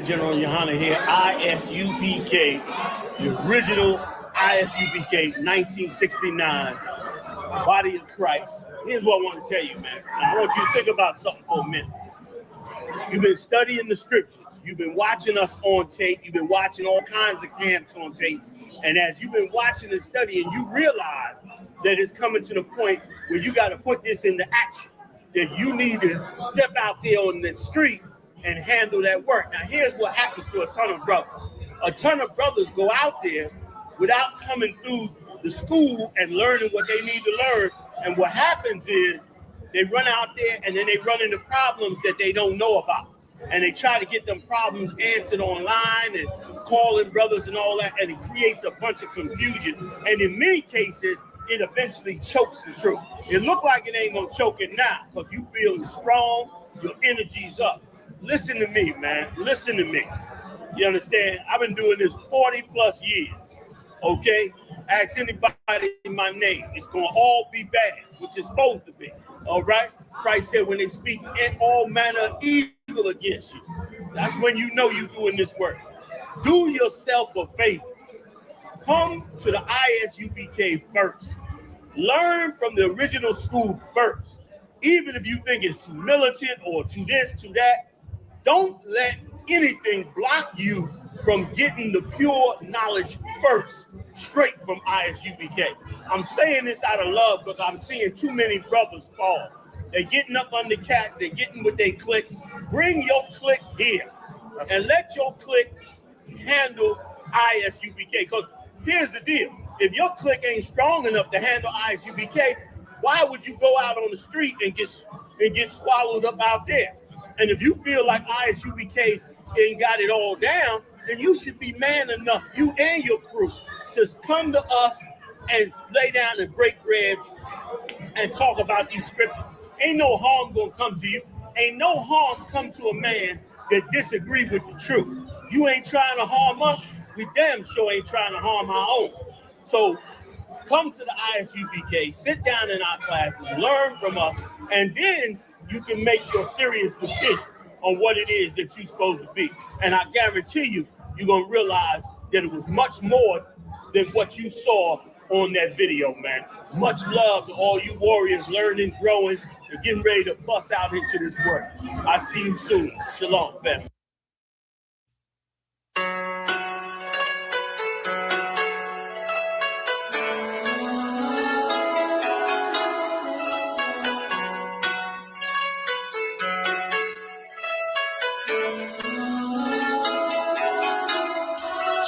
General Yohana here, ISUPK, the original ISUPK, 1969, Body of Christ. Here's what I want to tell you, man. Now, I want you to think about something for a minute. You've been studying the scriptures. You've been watching us on tape. You've been watching all kinds of camps on tape. And as you've been watching and studying, you realize that it's coming to the point where you got to put this into action, that you need to step out there on the street and handle that work. Now, here's what happens to a ton of brothers. A ton of brothers go out there without coming through the school and learning what they need to learn. And what happens is they run out there and then they run into problems that they don't know about. And they try to get them problems answered online and calling brothers and all that. And it creates a bunch of confusion. And in many cases, it eventually chokes the truth. It look like it ain't gonna choke it now because you feeling strong, your energy's up. Listen to me, man. Listen to me. You understand? I've been doing this 40 plus years. Okay? Ask anybody my name. It's gonna all be bad, which it's supposed to be. All right? Christ said when they speak in all manner of evil against you, that's when you know you're doing this work. Do yourself a favor. Come to the ISUPK first. Learn from the original school first. Even if you think it's too militant or too this, too that, don't let anything block you from getting the pure knowledge first, straight from ISUPK. I'm saying this out of love because I'm seeing too many brothers fall. They're getting up under cats. They're getting with their clique. Bring your clique here and let your clique handle ISUPK. Because here's the deal. If your clique ain't strong enough to handle ISUPK, why would you go out on the street and get swallowed up out there? And if you feel like ISUPK ain't got it all down, then you should be man enough, you and your crew, to come to us and lay down and break bread and talk about these scriptures. Ain't no harm gonna come to you. Ain't no harm come to a man that disagree with the truth. You ain't trying to harm us. We damn sure ain't trying to harm our own. So come to the ISUPK, sit down in our classes, learn from us, and then you can make your serious decision on what it is that you're supposed to be. And I guarantee you, you're going to realize that it was much more than what you saw on that video, man. Much love to all you warriors learning, growing, and getting ready to bust out into this work. I'll see you soon. Shalom, family.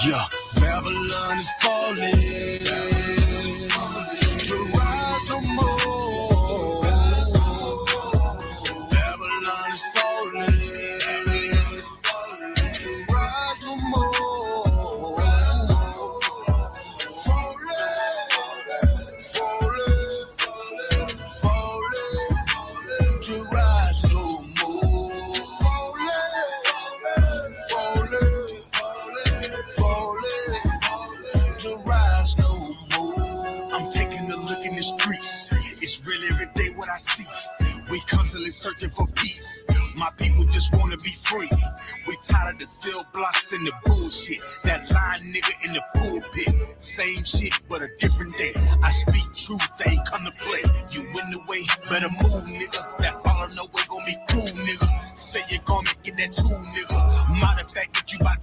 Yeah, Babylon is falling. To rise no more. Babylon is falling. To rise no more. Falling. To rise no more. To rise no more. I'm taking a look in the streets. It's really every day what I see. We constantly searching for peace. My people just want to be free. We tired of the cell blocks and the bullshit. That lying nigga in the pulpit. Same shit, but a different day. I speak truth, they ain't come to play. You in the way, better move, nigga. That follow no way gon' be cool, nigga. Say you're gonna get that tool, nigga. Matter of fact, that you about.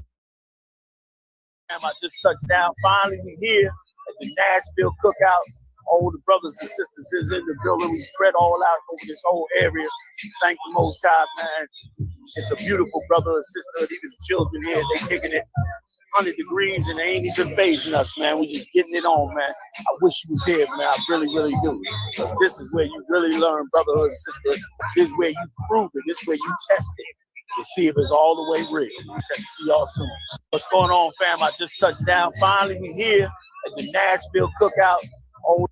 I just touched down. Finally, we're here at the Nashville Cookout. All the brothers and sisters is in the building. We spread all out over this whole area. Thank the Most High, man. It's a beautiful brother and sisterhood. Even the children here, they kicking it 100 degrees and they ain't even phasing us, man. We just getting it on, man. I wish you was here, man. I really, really do. Because this is where you really learn brotherhood and sisterhood. This is where you prove it. This is where you test it to see if it's all the way real. Okay, see y'all soon. What's going on, fam? I just touched down. Finally, we're here at the Nashville Cookout. Oh.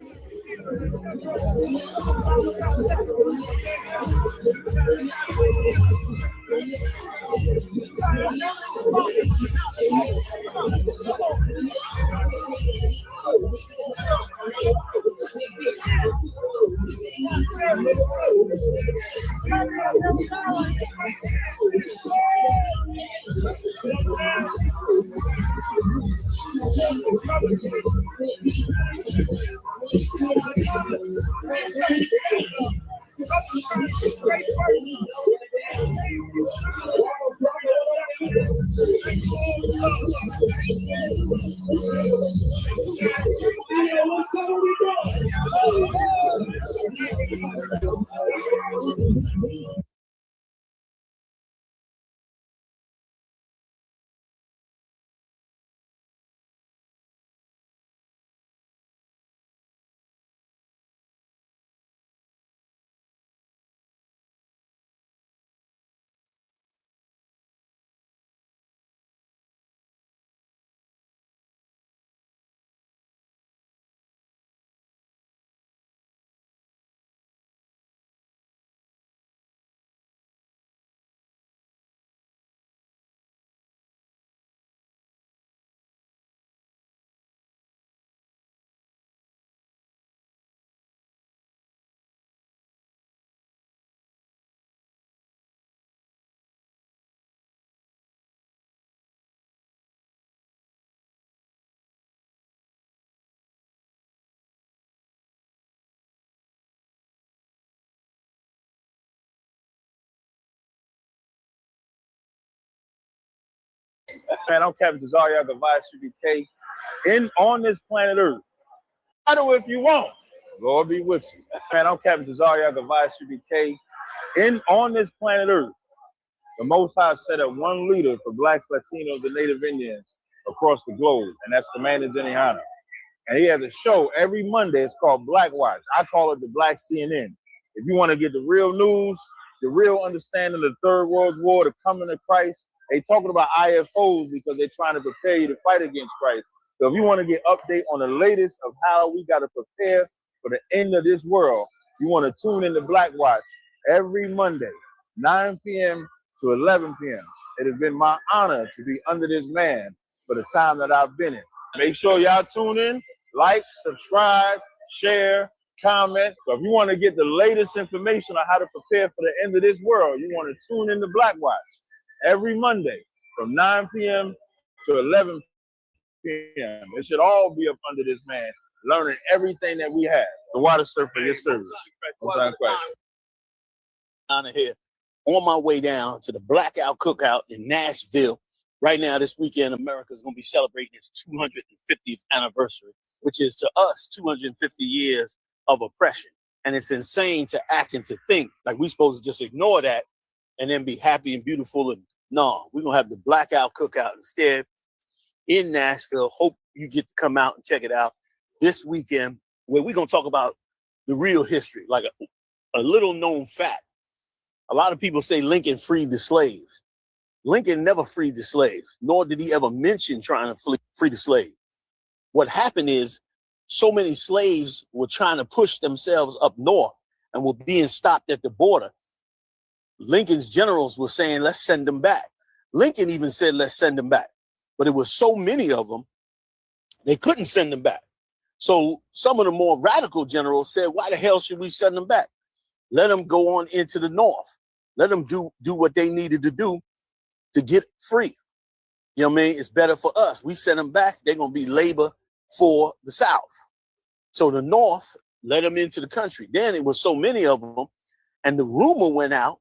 Man, I'm Captain Cesario Gavai CBK on this planet Earth. Battle if you want. Lord be with you. Man, I'm Captain Cesario Gavai CBK on this planet Earth. The Most High set up one leader for Blacks, Latinos, and Native Indians across the globe, and that's Commander Denihana. And he has a show every Monday. It's called Black Watch. I call it the Black CNN. If you want to get the real news, the real understanding of the Third World War, the coming of Christ, they talking about IFOs because they're trying to prepare you to fight against Christ. So if you want to get update on the latest of how we got to prepare for the end of this world, you want to tune in to Black Watch every Monday, 9 p.m. to 11 p.m. It has been my honor to be under this man for the time that I've been in. Make sure y'all tune in, like, subscribe, share, comment. So if you want to get the latest information on how to prepare for the end of this world, you want to tune in to Black Watch every Monday from 9 p.m. to 11 p.m. It should all be up under this man, learning everything that we have. The water surf for your service. Down here, on my way down to the Blackout Cookout in Nashville. Right now, this weekend, America is going to be celebrating its 250th anniversary, which is to us 250 years of oppression. And it's insane to act and to think like we're supposed to just ignore that and then be happy and beautiful. And no, we're going to have the Blackout Cookout instead in Nashville. Hope you get to come out and check it out this weekend, where we're going to talk about the real history, like a little known fact. A lot of people say Lincoln freed the slaves. Lincoln never freed the slaves, nor did he ever mention trying to free the slaves. What happened is so many slaves were trying to push themselves up north and were being stopped at the border. Lincoln's generals were saying, let's send them back. Lincoln even said, let's send them back. But it was so many of them, they couldn't send them back. So some of the more radical generals said, why the hell should we send them back? Let them go on into the north. Let them do what they needed to do to get free. You know what I mean? It's better for us. We send them back, they're going to be labor for the South. So the North let them into the country. Then it was so many of them, and the rumor went out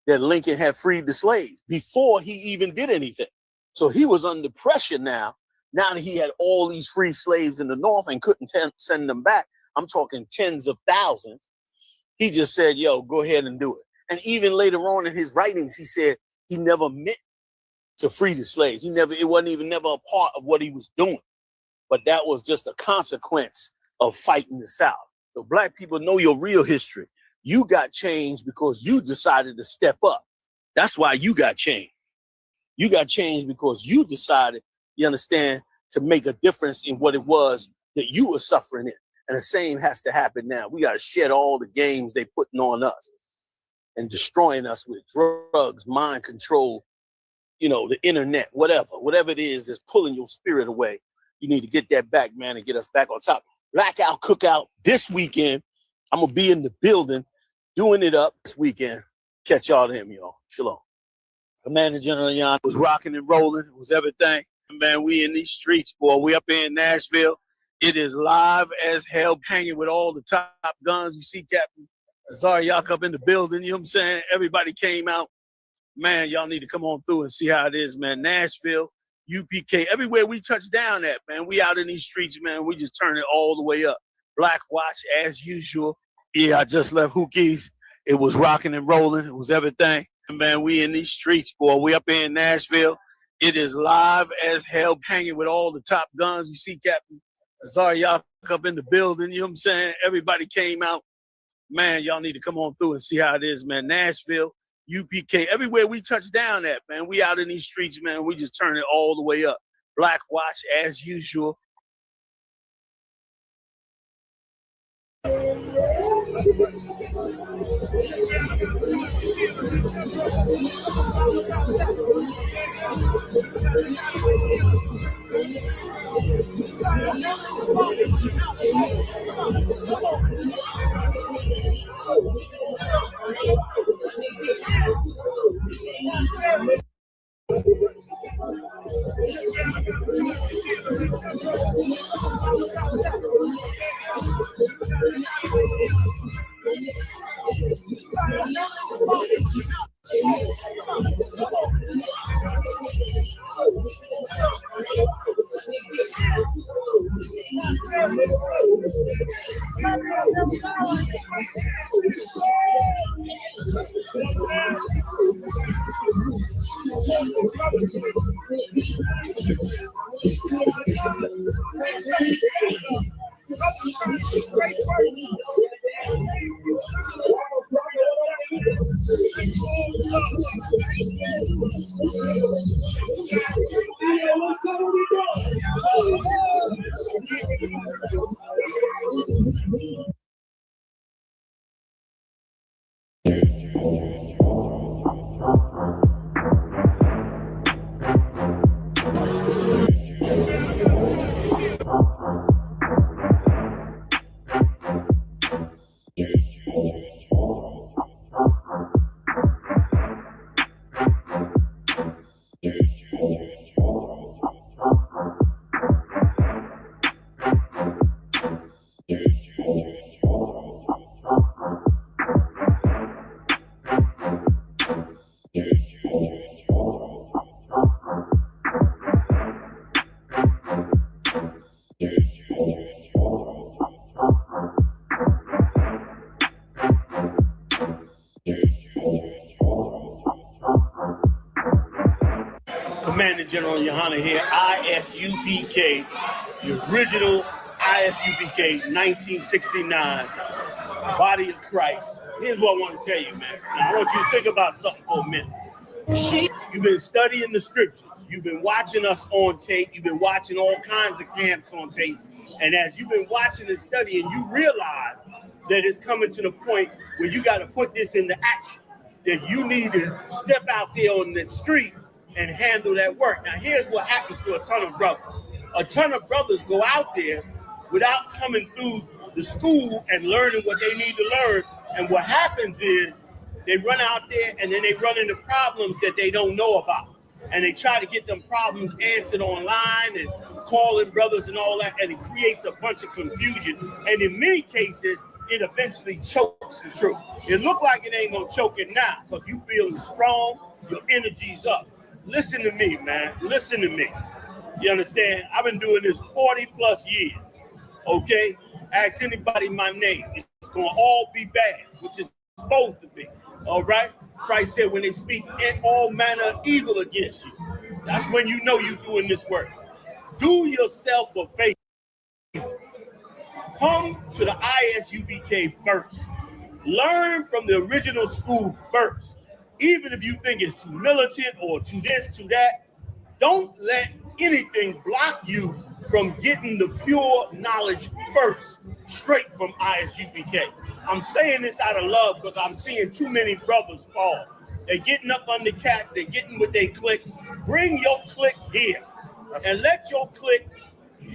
that Lincoln had freed the slaves before he even did anything. So he was under pressure now that he had all these free slaves in the North and couldn't send them back. I'm talking tens of thousands. He just said, yo, go ahead and do it. And even later on in his writings, he said he never meant to free the slaves. It wasn't even never a part of what he was doing. But that was just a consequence of fighting the South. So Black people, know your real history. You got changed because you decided to step up. That's why you got changed. You got changed because you decided, you understand, to make a difference in what it was that you were suffering in. And the same has to happen now. We got to shed all the games they putting on us and destroying us with drugs, mind control, the internet, whatever it is that's pulling your spirit away. You need to get that back, man, and get us back on top. Blackout Cookout this weekend. I'm going to be in the building doing it up this weekend. Catch y'all then, y'all. Shalom. Commander General Jan was rocking and rolling. It was everything. Man, we in these streets, boy. We up here in Nashville. It is live as hell, hanging with all the top guns. You see Captain Zaryak up in the building. You know what I'm saying? Everybody came out. Man, y'all need to come on through and see how it is, man. Nashville, UPK, everywhere we touch down at, man. We out in these streets, man. We just turn it all the way up. Black Watch, as usual. Yeah, I just left Hookie's. It was rocking and rolling. It was everything. Man, we in these streets, boy. We up here in Nashville. It is live as hell, hanging with all the top guns. You see Captain Zaryak up in the building. You know what I'm saying? Everybody came out. Man, y'all need to come on through and see how it is, man. Nashville, UPK, everywhere we touch down at, man. We out in these streets, man. We just turn it all the way up. Black Watch, as usual. Commander General Yohana here, ISUPK, the original ISUPK 1969, Body of Christ. Here's what I want to tell you, man. Now, I want you to think about something for a minute. You've been studying the scriptures. You've been watching us on tape. You've been watching all kinds of camps on tape. And as you've been watching and studying, you realize that it's coming to the point where you got to put this into action, that you need to step out there on the street and handle that work. Now, here's what happens to a ton of brothers. A ton of brothers go out there without coming through the school and learning what they need to learn. And what happens is they run out there and then they run into problems that they don't know about. And they try to get them problems answered online and calling brothers and all that. And it creates a bunch of confusion. And in many cases, it eventually chokes the truth. It look like it ain't gonna choke it now because you feeling strong, your energy's up. Listen to me, man. Listen to me. You understand? I've been doing this 40 plus years. Okay? Ask anybody my name. It's going to all be bad, which is supposed to be. All right? Christ said when they speak all manner of evil against you, that's when you know you're doing this work. Do yourself a favor. Come to the ISUPK first. Learn from the original school first. Even if you think it's too militant or too this, too that, don't let anything block you from getting the pure knowledge first, straight from ISUPK. I'm saying this out of love because I'm seeing too many brothers fall. They're getting up under cats. They're getting what they click. Bring your click here and let your click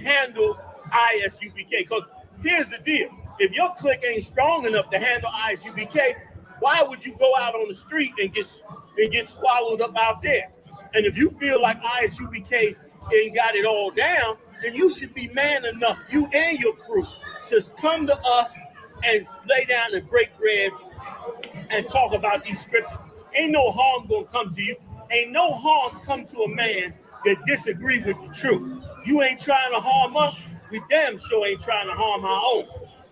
handle ISUPK. Because here's the deal. If your click ain't strong enough to handle ISUPK, why would you go out on the street and get swallowed up out there? And if you feel like ISUPK ain't got it all down, then you should be man enough, you and your crew, to come to us and lay down and break bread and talk about these scriptures. Ain't no harm gonna come to you. Ain't no harm come to a man that disagree with the truth. You ain't trying to harm us. We damn sure ain't trying to harm our own.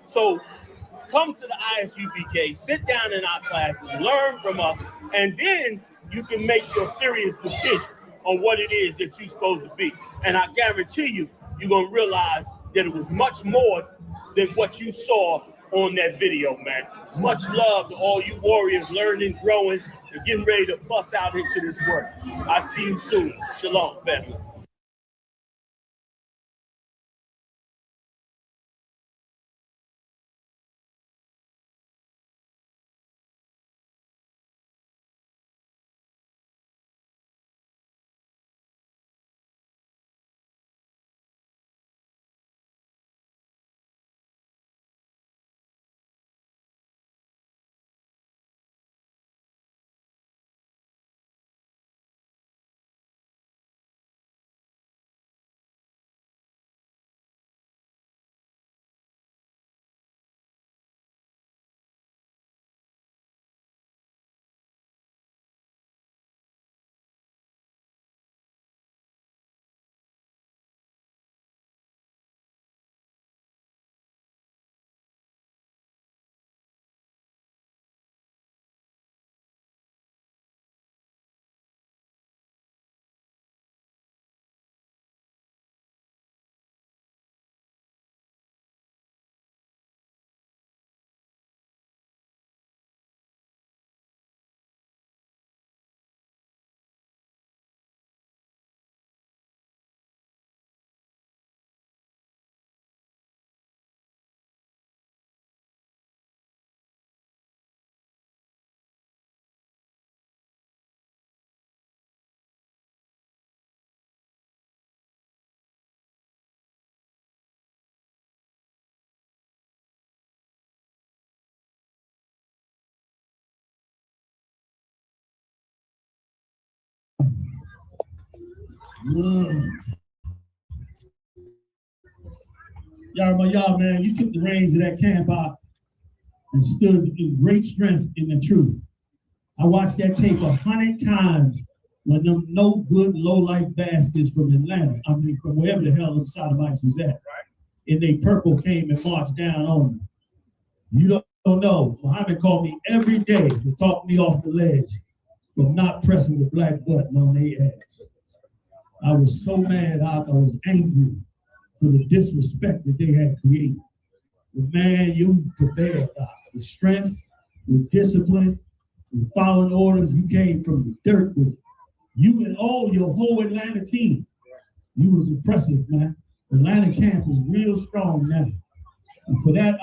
So come to the ISUPK, sit down in our classes, learn from us, and then you can make your serious decision on what it is that you're supposed to be. And I guarantee you, you're gonna realize that it was much more than what you saw on that video, man. Much love to all you warriors learning, growing, and getting ready to bust out into this work. I'll see you soon. Shalom, family. Y'all, man, you took the reins of that camp out and stood in great strength in the truth. I watched that tape 100 times when them no good, low-life bastards from Atlanta, from wherever the hell the Sodomites was at, and they purple came and marched down on me. You don't know. Muhammad called me every day to talk me off the ledge from not pressing the black button on their ass. I was so mad, I was angry for the disrespect that they had created. But man, you prevailed, with strength, with discipline, with following orders. You came from the dirt with you and all your whole Atlanta team. You was impressive, man. Atlanta camp is real strong now. And for that,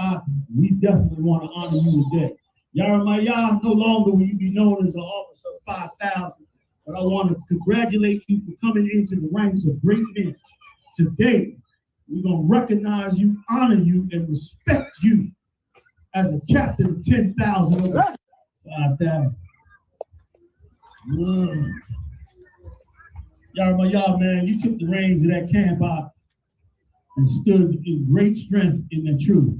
we definitely want to honor you today. Yaramaya, no longer will you be known as an officer of 5,000, but I want to congratulate you for coming into the ranks of great men. Today, we're going to recognize you, honor you, and respect you as a captain of 10,000 over 5,000. Yaramaya, man, you took the reins of that camp out and stood in great strength in the truth.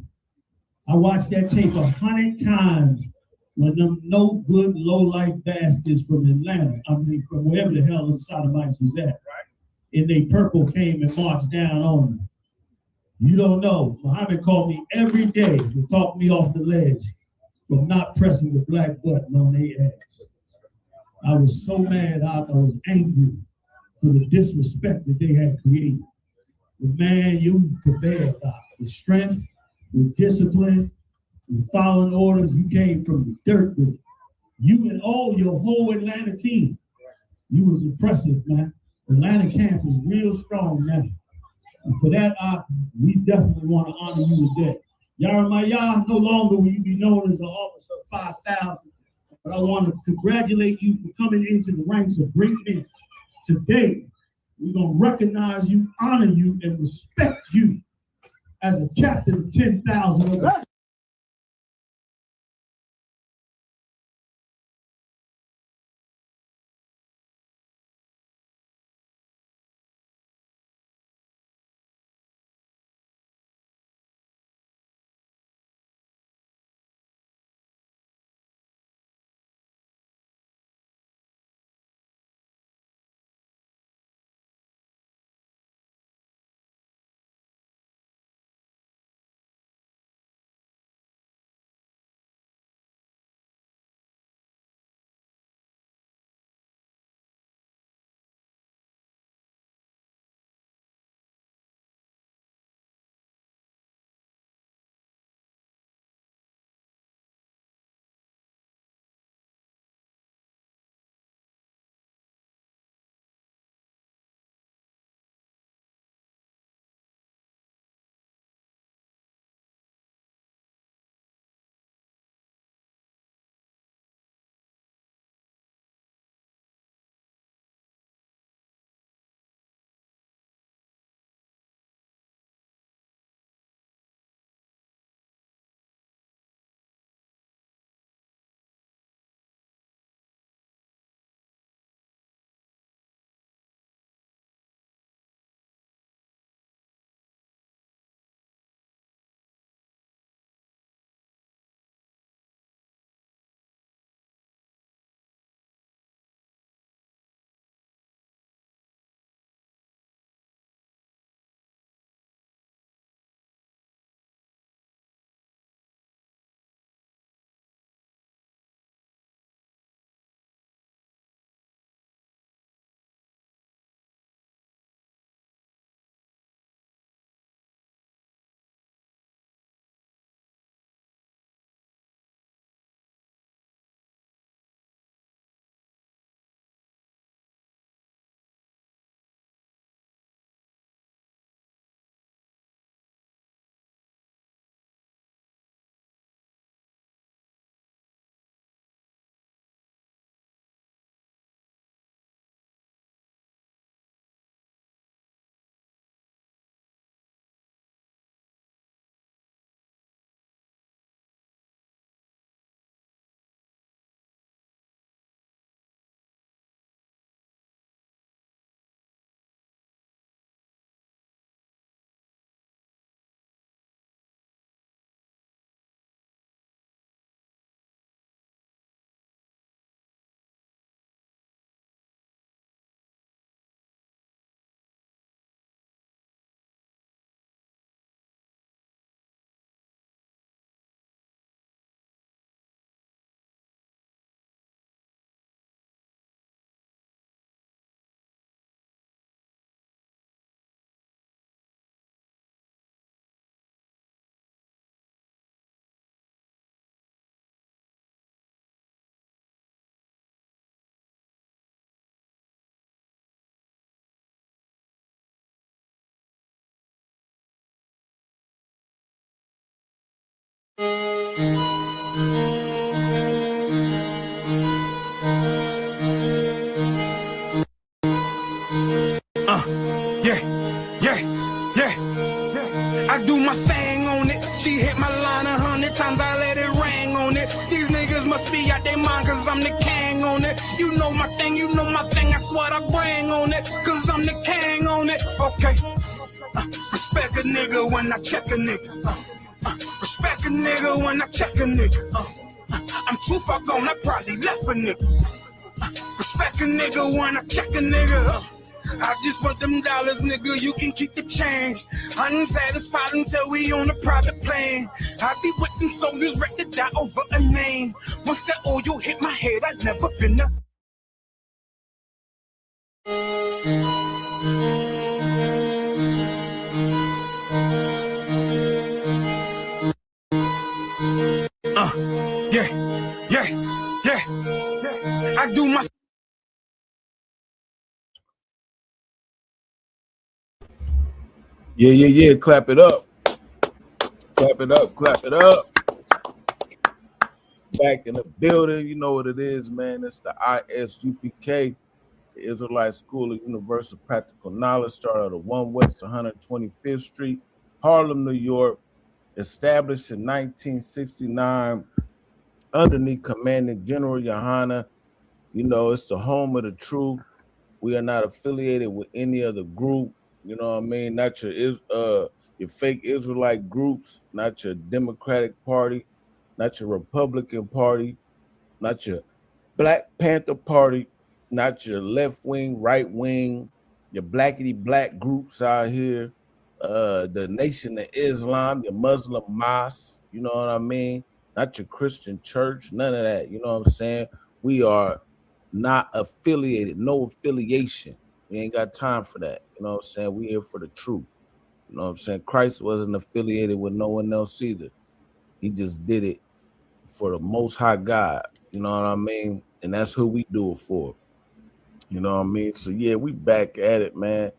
I watched that tape 100 times when them no good, low-life bastards from Atlanta, from wherever the hell the Sodomites was at, and they purple came and marched down on me. You don't know. Muhammad called me every day to talk me off the ledge from not pressing the black button on their ass. I was so mad, I was angry for the disrespect that they had created. But man, you prevailed, with strength, with discipline, with following orders. You came from the dirt with you and all your whole Atlanta team. You was impressive, man. Atlanta camp is real strong now. And for that, we definitely want to honor you today. Yaramaya, no longer will you be known as an officer of 5,000, but I want to congratulate you for coming into the ranks of great men. Today, we're going to recognize you, honor you, and respect you as a captain of 10,000 over Yeah. I do my thing on it. She hit my line 100 times, I let it ring on it. These niggas must be out their mind, cause I'm the king on it. You know my thing, that's what I bring on it. Cause I'm the king on it. Okay. Respect a nigga when I check a nigga. Respect a nigga when I check a nigga. I'm too far gone, I probably left a nigga. Respect a nigga when I check a nigga. I just want them dollars, nigga, you can keep the change. Unsatisfied until we on a private plane. I be with them soldiers ready to die over a name. Once that oil hit my head, I'd never been up. Yeah. I do my. Yeah. Clap it up. Clap it up. Clap it up. Back in the building. You know what it is, man. It's the ISUPK, the Israelite School of Universal Practical Knowledge, started at 1 West 125th Street, Harlem, New York. Established in 1969 underneath Commanding General Yohana. You know, it's the home of the truth. We are not affiliated with any other group. You know what I mean? Not your fake Israelite groups, not your Democratic Party, not your Republican Party, not your Black Panther Party, not your left wing, right wing, your blackity black groups out here, the Nation of Islam, your Muslim mosque, you know what I mean? Not your Christian church, none of that. You know what I'm saying? We are not affiliated, no affiliation. We ain't got time for that. You know what I'm saying? We here for the truth. You know what I'm saying? Christ wasn't affiliated with no one else either. He just did it for the Most High God. You know what I mean? And that's who we do it for. You know what I mean? So yeah, we back at it, man.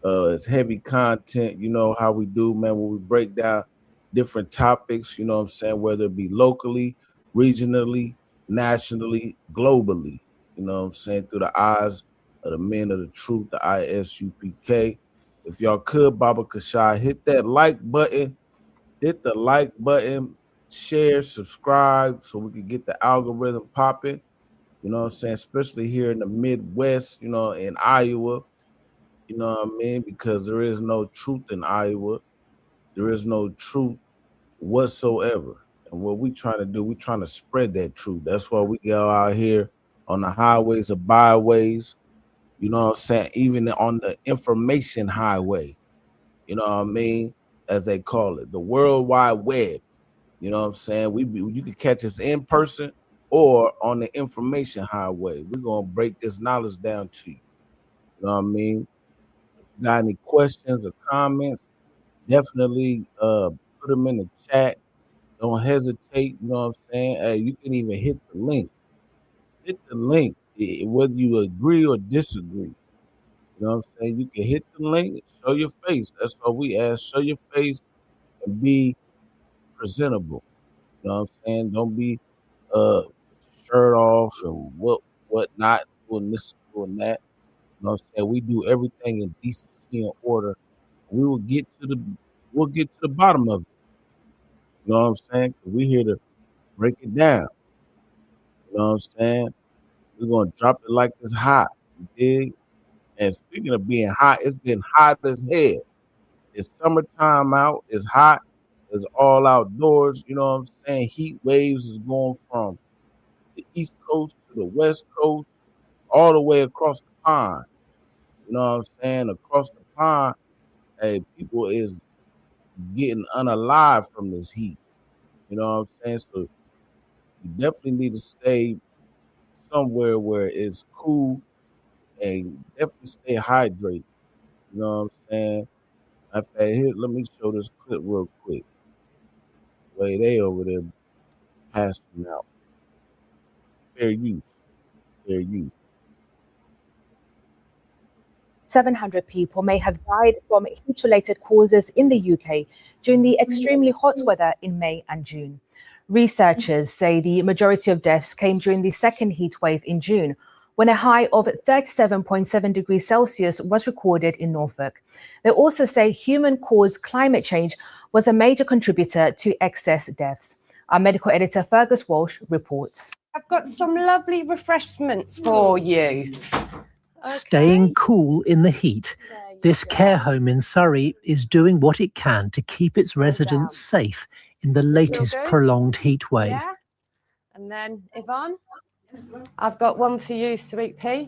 It's heavy content. You know how we do, man, when we break down different topics, you know what I'm saying? Whether it be locally, regionally, nationally, globally. You know what I'm saying? Through the eyes of the men of the truth, the ISUPK. If y'all could, Baba Kashai, hit that like button. Hit the like button, share, subscribe, so we can get the algorithm popping. You know what I'm saying? Especially here in the Midwest, you know, in Iowa. You know what I mean? Because there is no truth in Iowa. There is no truth whatsoever. And what we trying to do, we trying to spread that truth. That's why we go out here on the highways or byways, you know what I'm saying? Even on the information highway, you know what I mean? As they call it, the World Wide Web. You know what I'm saying? You can catch us in person or on the information highway. We're going to break this knowledge down to you. You know what I mean? If you got any questions or comments, definitely put them in the chat. Don't hesitate. You know what I'm saying? Hey, you can even hit the link. Hit the link, whether you agree or disagree. You know what I'm saying? You can hit the link and show your face. That's what we ask. Show your face and be presentable. You know what I'm saying? Don't be with your shirt off and whatnot, doing this, doing that. You know what I'm saying? We do everything in decency and order. We'll get to the bottom of it. You know what I'm saying? 'Cause we here to break it down. You know what I'm saying? We're gonna drop it like it's hot. You dig? And speaking of being hot, it's getting hot as hell. It's summertime out. It's hot. It's all outdoors. You know what I'm saying? Heat waves is going from the East Coast to the West Coast, all the way across the pond. You know what I'm saying? Across the pond, hey, people is getting unalive from this heat. You know what I'm saying? So you definitely need to stay somewhere where it's cool and definitely stay hydrated. You know what I'm saying? In fact, here, let me show this clip real quick. Way they over there passing out. Fair use. Fair use. 700 people may have died from heat-related causes in the UK during the extremely hot weather in May and June. Researchers say the majority of deaths came during the second heat wave in June, when a high of 37.7 degrees Celsius was recorded in Norfolk. They also say human-caused climate change was a major contributor to excess deaths. Our medical editor Fergus Walsh reports. I've got some lovely refreshments for you. Staying cool in the heat. This care home in Surrey is doing what it can to keep its residents safe in the latest prolonged heat wave. Yeah. And then, Yvonne, I've got one for you, Sweet Pea.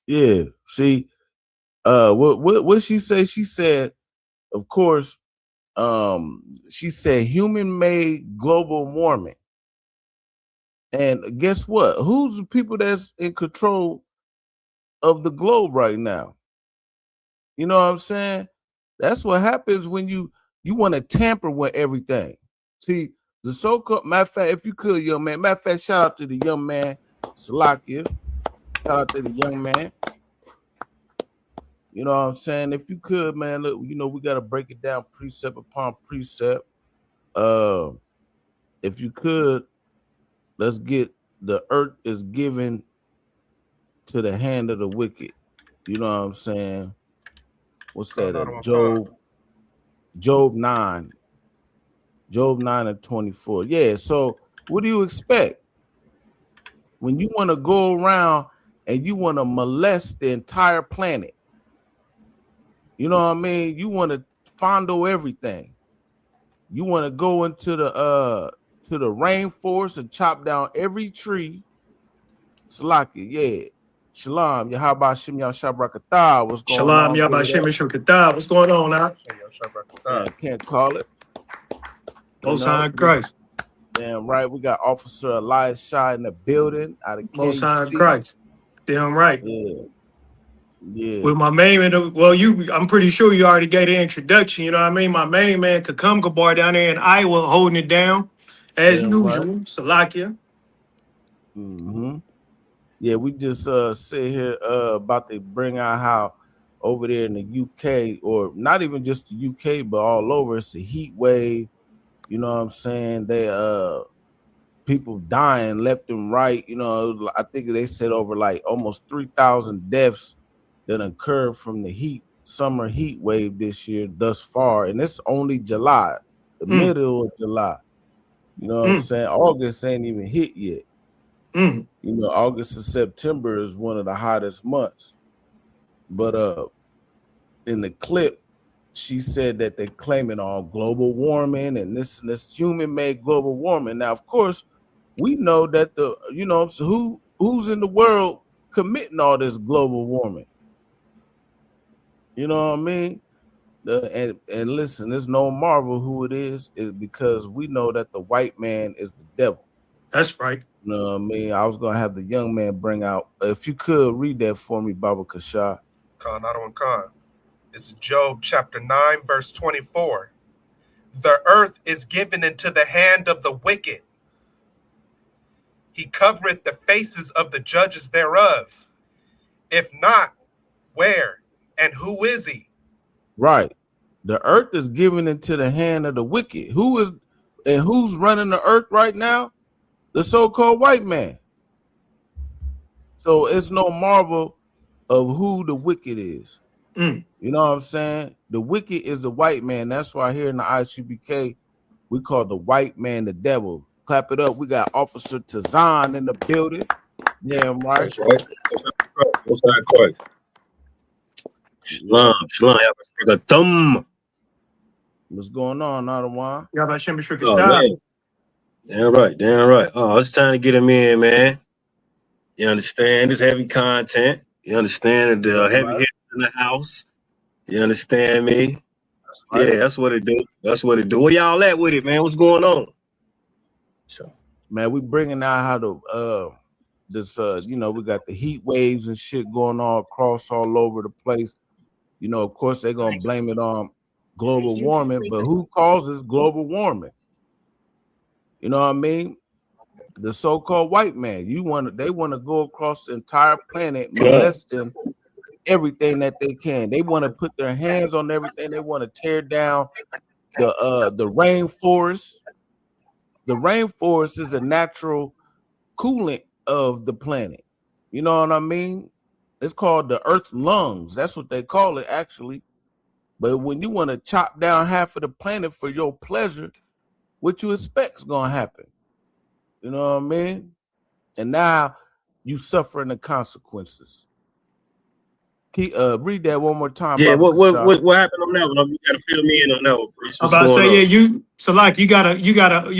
Yeah. See, what she said? She said, of course, she said human-made global warming. And guess what? Who's the people that's in control of the globe right now? You know what I'm saying? That's what happens when you want to tamper with everything. See, the so-called, matter of fact, if you could, young man, matter of fact, shout out to the young man, Salakia. Shout out to the young man. You know what I'm saying? If you could, man, look, you know, we got to break it down precept upon precept. If you could, let's get the earth is given to the hand of the wicked. You know what I'm saying? What's that? Job 9. Job 9 and 24. Yeah, so what do you expect? When you want to go around and you want to molest the entire planet, you know what I mean? You want to fondle everything. You want to go into the rainforest and chop down every tree. Salaki, yeah. Shalom, Yahabah Shem Yashabrakatah. What's going on? Shalom, Yabba Shem Yashukatah. What's going on now? I can't call it. Most High in Christ. Damn right. We got Officer Elias Shah in the building out of Most High in KC. Christ. Damn right. Yeah. With my main man, I'm pretty sure you already gave the introduction. You know what I mean? My main man, Kakum Gabar down there in Iowa, holding it down as usual. Right. Salakia. Mm-hmm. Yeah, we just sit here about to bring out how over there in the UK, or not even just the UK, but all over, it's a heat wave. You know what I'm saying? They people dying left and right. You know, I think they said over like almost 3,000 deaths that occurred from the summer heat wave this year thus far, and it's only July, the middle of July. You know what I'm saying? August ain't even hit yet. You know, August and September is one of the hottest months. But in the clip, she said that they're claiming on global warming and this human-made global warming. Now, of course, we know that who's in the world committing all this global warming. You know what I mean? And listen, there's no marvel who it is because we know that the white man is the devil. That's right. You know what I mean? I was gonna have the young man bring out, if you could read that for me, Baba Kasha. Khan. It's Job chapter 9, verse 24. The earth is given into the hand of the wicked. He covereth the faces of the judges thereof. If not, where and who is he? Right. The earth is given into the hand of the wicked. Who's running the earth right now? The so-called white man. So it's no marvel of who the wicked is. You know what I'm saying? The wicked is the white man. That's why here in the ICBK, we call the white man the devil. Clap it up. We got Officer Tazan in the building. Damn right. That's right. What's that Christ? Shalom. What's going on, Nadawan? Yabba Shem Yashukatah. Damn right. Oh, it's time to get him in, man. You understand? This heavy content. You understand the heavy hitters in the house. You understand me? Right. Yeah, that's what it do. Where y'all at with it, man? What's going on? Man, we bringing out how to we got the heat waves and shit going on across all over the place. You know, of course, they're gonna blame it on global warming, but who causes global warming? You know what I mean? The so-called white man. They want to go across the entire planet, molesting everything that they can. They want to put their hands on everything. They want to tear down the rainforest. the rainforest is a natural coolant of the planet. You know what I mean? It's called the Earth's lungs. That's what they call it, actually. But when you want to chop down half of the planet for your pleasure, what you expect's gonna happen? You know what I mean? And now you suffering the consequences. Read that one more time. Yeah, Baba what happened on that one? You gotta fill me in on that one, Priest. I'm What's about to going say, on? yeah, so like you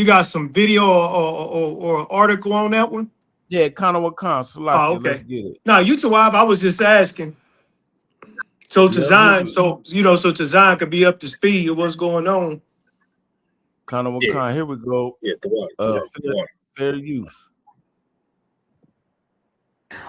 got some video or article on that one? Yeah, Kanawa Khan, Oh, Salakia, okay. let's get it. No, you too, I was just asking. So to Yeah, Zion, so to Zion could be up to speed of what's going on. Kanawa Yeah. Khan, here we go. Yeah, the water. Fair use.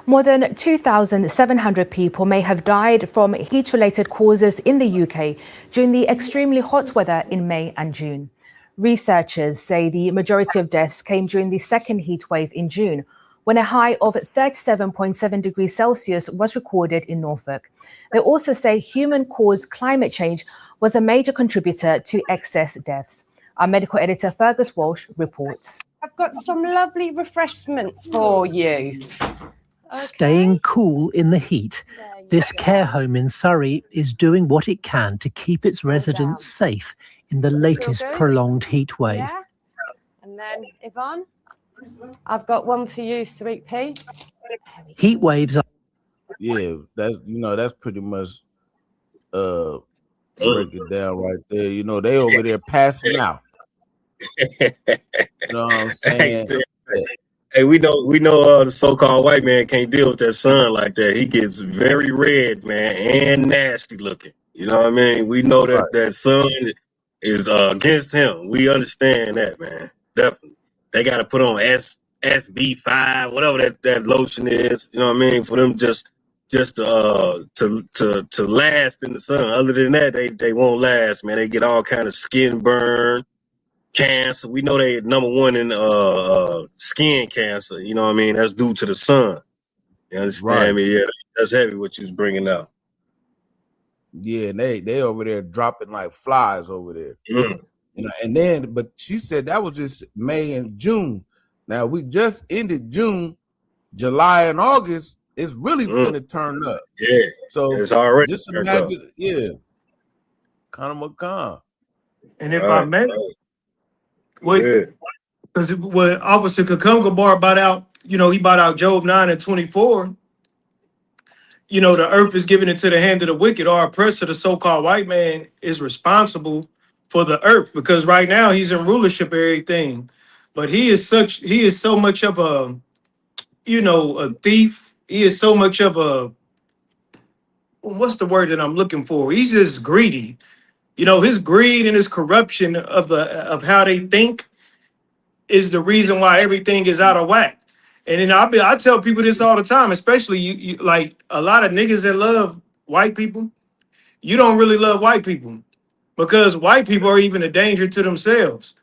More than 2,700 people may have died from heat-related causes in the UK during the extremely hot weather in May and June. Researchers say the majority of deaths came during the second heat wave in June, when a high of 37.7 degrees Celsius was recorded in Norfolk. They also say human-caused climate change was a major contributor to excess deaths. Our medical editor Fergus Walsh reports. I've got some lovely refreshments for you. Staying cool in the heat, this care home in Surrey is doing what it can to keep its residents safe in the latest prolonged heat wave. Yeah. And then Yvonne, I've got one for you, Sweet Pea. Heat waves are that's pretty much break it down right there. They over there passing out. You know what I'm saying? Hey, we know the so-called white man can't deal with that sun like that. He gets very red, man, and nasty looking. You know what I mean? We know that sun is against him. We understand that, man. Definitely. They got to put on SB5, whatever that lotion is. You know what I mean? For them just to last in the sun. Other than that, they won't last, man. They get all kind of skin burn, cancer. We know they number one in skin cancer. You know what I mean? That's due to the sun. You understand me? Yeah, that's heavy what you was bringing up. Yeah, and they over there dropping like flies over there. But she said that was just May and June. Now we just ended June, July and August. It's really gonna turn up. Yeah, so it's already just turned imagine, up. yeah. Kanawa Khan. And if I may, because what Officer Kakunga Bar bought out, he bought out Job 9:24. The earth is given into the hand of the wicked. Our oppressor, the so-called white man, is responsible for the earth because right now he's in rulership of everything. But he is so much of a thief. He is so much of a, what's the word that I'm looking for? He's just greedy. His greed and his corruption of how they think is the reason why everything is out of whack. And then I tell people this all the time, especially you like a lot of niggas that love white people. You don't really love white people because white people are even a danger to themselves.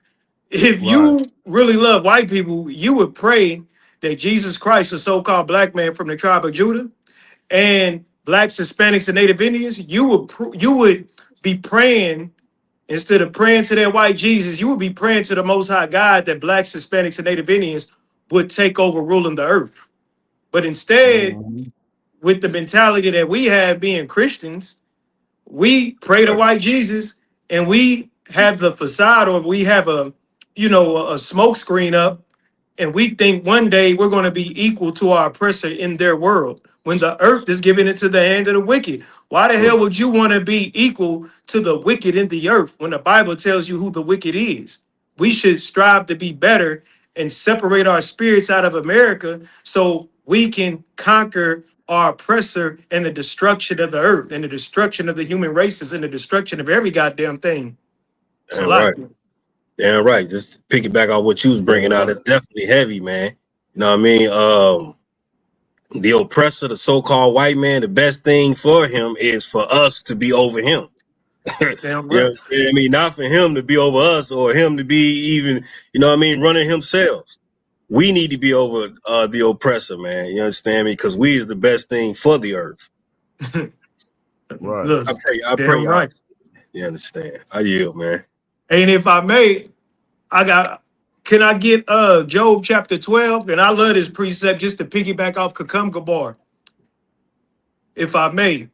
If you really love white people, you would pray that Jesus Christ, a so-called black man from the tribe of Judah, and blacks, Hispanics, and Native Indians, you would be praying. Instead of praying to that white Jesus, you would be praying to the Most High God that blacks, Hispanics, and Native Indians would take over ruling the earth. But instead, with the mentality that we have being Christians, we pray to white Jesus and we have the facade, or we have a smoke screen up, and we think one day we're going to be equal to our oppressor in their world when the earth is given into the hand of the wicked. Why the hell would you want to be equal to the wicked in the earth when the Bible tells you who the wicked is? We should strive to be better and separate our spirits out of America so we can conquer our oppressor and the destruction of the earth and the destruction of the human races and the destruction of every goddamn thing. It's a lot. Damn right. Just piggyback on what you was bringing out. It's definitely heavy, man. You know what I mean? The oppressor, the so-called white man, the best thing for him is for us to be over him. Damn right. You understand me? Not for him to be over us or him to be even, running himself. We need to be over the oppressor, man. You understand me? Because we is the best thing for the earth. Look, I pray y'all. Right. You understand? I yield, man. And if I may, I got Can I get Job chapter 12? And I love this precept just to piggyback off Kakum Gabar, if I may.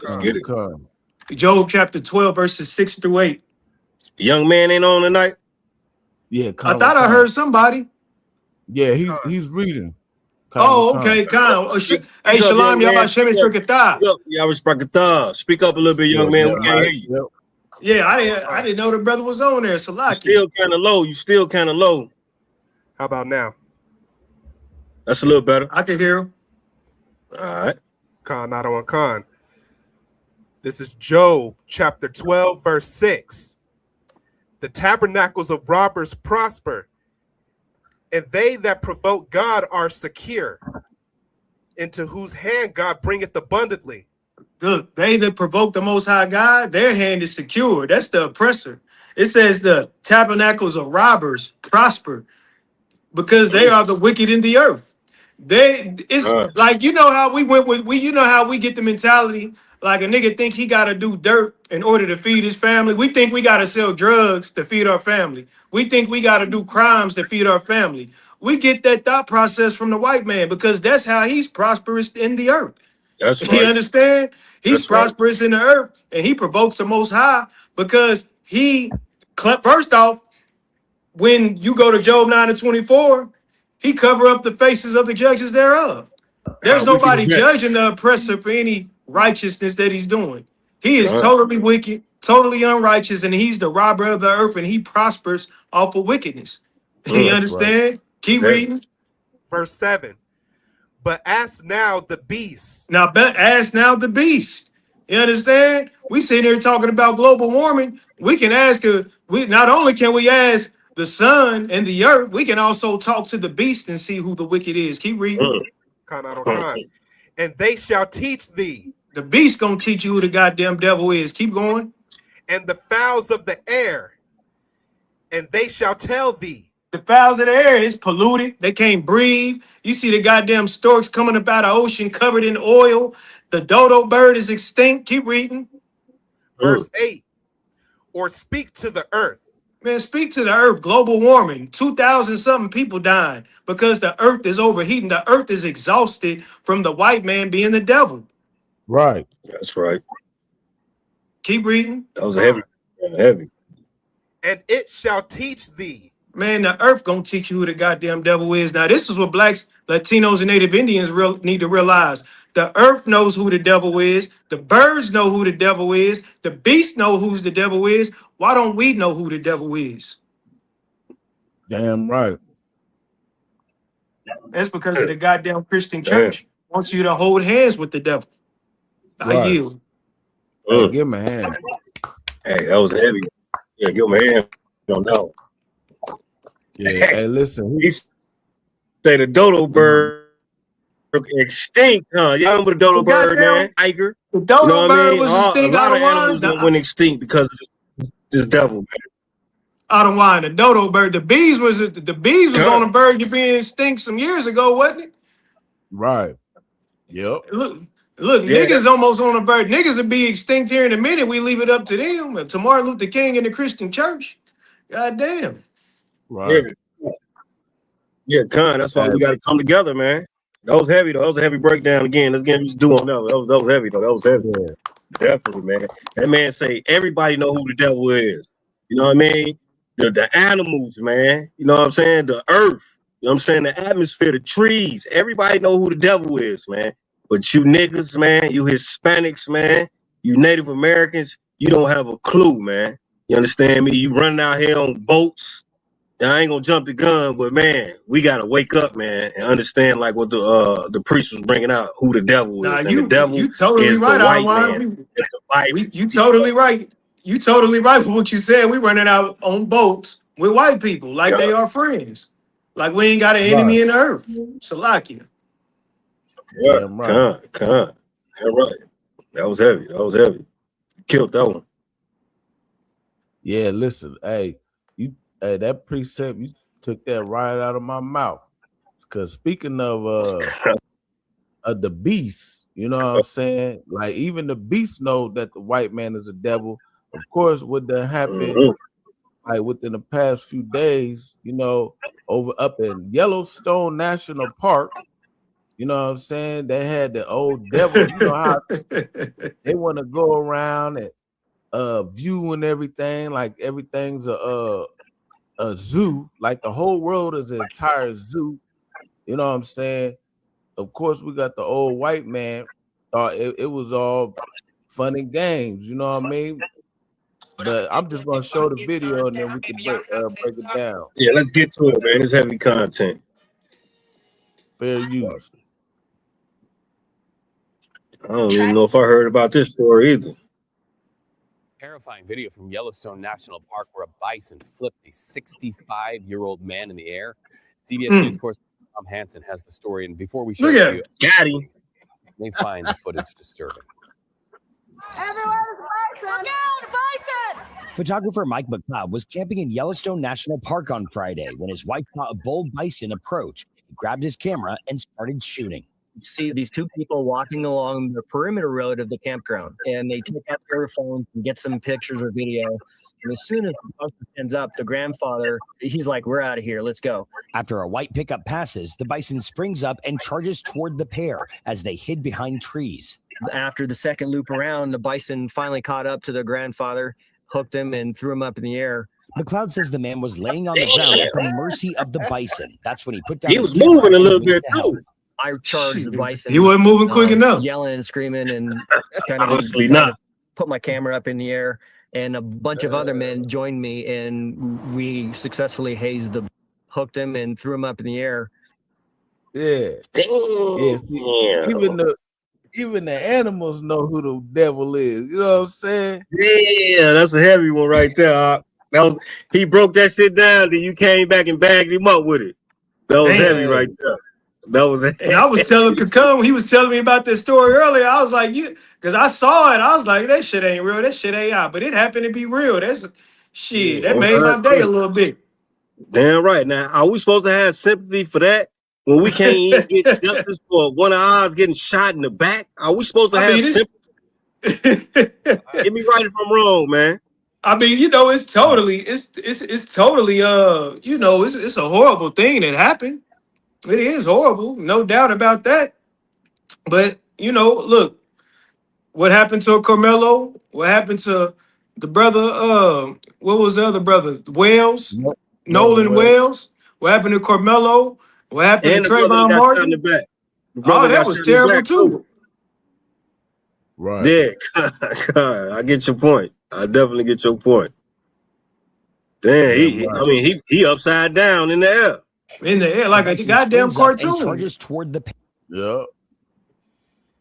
Let's get it. Job chapter 12, verses 6 through 8. The young man ain't on tonight. Yeah, I thought I heard somebody. Yeah, he's reading. Oh, okay, Kyle. Hey, Shalom, y'all about Shemesh Rikatah. Speak up a little bit, young man. We can't hear you. Yeah, I didn't know the brother was on there. So You still kind of low. You still kind of low. How about now? That's a little better. I can hear him. All right. Khan, not on Khan. This is Job chapter 12, verse 6. The tabernacles of robbers prosper, and they that provoke God are secure, into whose hand God bringeth abundantly. Look, they that provoke the Most High God, their hand is secure. That's the oppressor. It says the tabernacles of robbers prosper because they are the wicked in the earth. It's like, you know how we went with you know how we get the mentality like a nigga think he gotta do dirt in order to feed his family. We think we gotta sell drugs to feed our family. We think we gotta do crimes to feed our family. We get that thought process from the white man because that's how he's prosperous in the earth. That's right. You understand? He's prosperous in the earth and he provokes the Most High because first off, when you go to Job 9:24, he cover up the faces of the judges thereof. There's nobody judging the oppressor for any righteousness that he's doing. He is totally wicked, totally unrighteous, and he's the robber of the earth, and he prospers off of wickedness. You understand? Right. Keep reading. Verse 7. But ask now the beast. Ask now the beast. You understand? We sitting here talking about global warming. We can ask not only can we ask the sun and the earth, we can also talk to the beast and see who the wicked is. Keep reading. And they shall teach thee. The beast gonna teach you who the goddamn devil is. Keep going. And the fowls of the air, and they shall tell thee. The fowls of the air is polluted. They can't breathe. You see the goddamn storks coming up out of the ocean covered in oil. The dodo bird is extinct. Keep reading. Verse 8. Or speak to the earth. Man, speak to the earth. Global warming. 2,000 something people dying because the earth is overheating. The earth is exhausted from the white man being the devil. Right. That's right. Keep reading. That was heavy. And it shall teach thee. Man, the earth gonna teach you who the goddamn devil is. Now, this is what blacks, Latinos, and Native Indians need to realize. The earth knows who the devil is. The birds know who the devil is. The beasts know who the devil is. Why don't we know who the devil is? Damn right. That's because of the goddamn Christian church wants you to hold hands with the devil. I yield. Hey, give him a hand. Hey, that was heavy. Yeah, give him a hand. Don't know. Yeah, hey, listen. He say the dodo bird extinct, huh? Y'all remember the dodo bird, man? Tiger. The dodo bird was extinct. A lot of animals went extinct because of this devil, man. I don't mind the dodo bird. The bees was on the verge of being extinct some years ago, wasn't it? Right. Yep. Look, niggas almost on the verge. Niggas will be extinct here in a minute. We leave it up to them. To Martin Luther King and the Christian church. God damn. Right. Yeah, Con. That's why we got to come together, man. That was heavy, though. That was a heavy breakdown again. Let's get just do on that. That was heavy, though. That was heavy. Yeah. Definitely, man. That man say everybody know who the devil is. You know what I mean? The animals, man. You know what I'm saying? The earth. You know what I'm saying? The atmosphere, the trees. Everybody know who the devil is, man. But you niggas, man, you Hispanics, man, you Native Americans, you don't have a clue, man. You understand me? You running out here on boats. I ain't gonna jump the gun, but man, we gotta wake up, man, and understand like what the priest was bringing out, who the devil is. And the devil you totally is right, the white man. You totally right. You totally right for what you said. We running out on boats with white people like they are friends. Like we ain't got an enemy in the earth. Salakia. Yeah, Con. Right. That was heavy. Killed that one. Yeah, listen, hey, that precept, you took that right out of my mouth. Because speaking of the beast, you know what I'm saying? Like even the beast know that the white man is a devil. Of course, what that happened like within the past few days, you know, over up in Yellowstone National Park. You know what I'm saying? They had the old devil. You know how they want to go around and view and everything, like everything's a zoo, like the whole world is an entire zoo. You know what I'm saying? Of course, we got the old white man thought it was all fun and games. You know what I mean? But I'm just gonna show the video and then we can break it down. Yeah, let's get to it, man. It's heavy content. Fair use. I don't even know if I heard about this story either. Terrifying video from Yellowstone National Park where a bison flipped a 65-year-old man in the air. CBS News correspondent Tom Hansen has the story, and before we show you, got him. They find the footage disturbing. Photographer Mike McLeod was camping in Yellowstone National Park on Friday when his wife saw a bold bison approach. He grabbed his camera and started shooting. You see these two people walking along the perimeter road of the campground, and they take out their phones and get some pictures or video. And as soon as the bison stands up, the grandfather, he's like, "We're out of here. Let's go." After a white pickup passes, the bison springs up and charges toward the pair as they hid behind trees. After the second loop around, the bison finally caught up to the grandfather, hooked him, and threw him up in the air. McLeod says the man was laying on the ground at the mercy of the bison. That's when he put down. He was moving a little bit too. I charged the bison. He wasn't moving quick enough. Yelling and screaming and kind Obviously of not. put my camera up in the air, and a bunch of other men joined me, and we successfully hooked him and threw him up in the air. Yeah. Yeah. See, even the animals know who the devil is. You know what I'm saying? Yeah, that's a heavy one right there. He broke that shit down, then you came back and bagged him up with it. That was heavy right there. That was it. And I was telling Kakun, he was telling me about this story earlier. I was like, because I saw it. I was like, that shit ain't real. That shit ain't out. But it happened to be real. That's shit. That made my day a little bit. Damn right. Now, are we supposed to have sympathy for that when we can't even get justice for one of ours getting shot in the back? Are we supposed to have sympathy? Get me right if I'm wrong, man. I mean, you know, it's totally, you know, it's a horrible thing that happened. It is horrible, no doubt about that. But, you know, look, what happened to Carmelo? What happened to the brother? What was the other brother? Wales? Nolan Wales? What happened to Carmelo? What happened to Trayvon Martin? Oh, that was terrible too. Right. Yeah, I get your point. I definitely get your point. Damn, he upside down in the air. In the air, like a goddamn cartoon. Charges toward the. Yeah.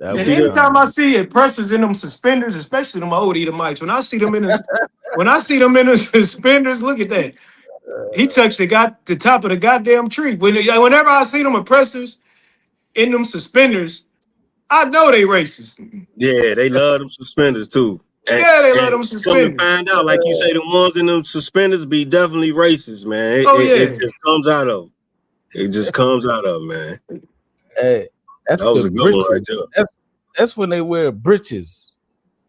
And anytime I see oppressors in them suspenders, especially them old Edomites, when I see them in the suspenders, look at that. He touched the top of the goddamn tree. Whenever I see them oppressors in them suspenders, I know they racist. Yeah, they love them suspenders too. They love them suspenders. Come to find out, like you say, the ones in them suspenders be definitely racist, man. It just comes out of them. It just comes out of them, man. Hey, that was a good one right there. That's when they wear breeches.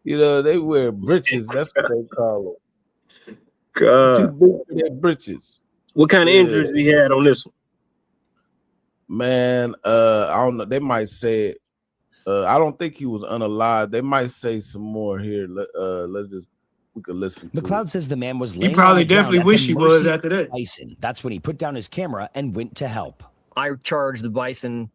You know, they wear breeches. That's what they call them. God. Too big for their breeches. What kind of injuries he had on this one? Man, I don't know. They might say it. I don't think he was unalive. They might say some more here. We could listen to McLeod it. says the man was He laying probably on the ground definitely at the wish he was mercy after that. of Bison. That's when he put down his camera and went to help. I charged the bison,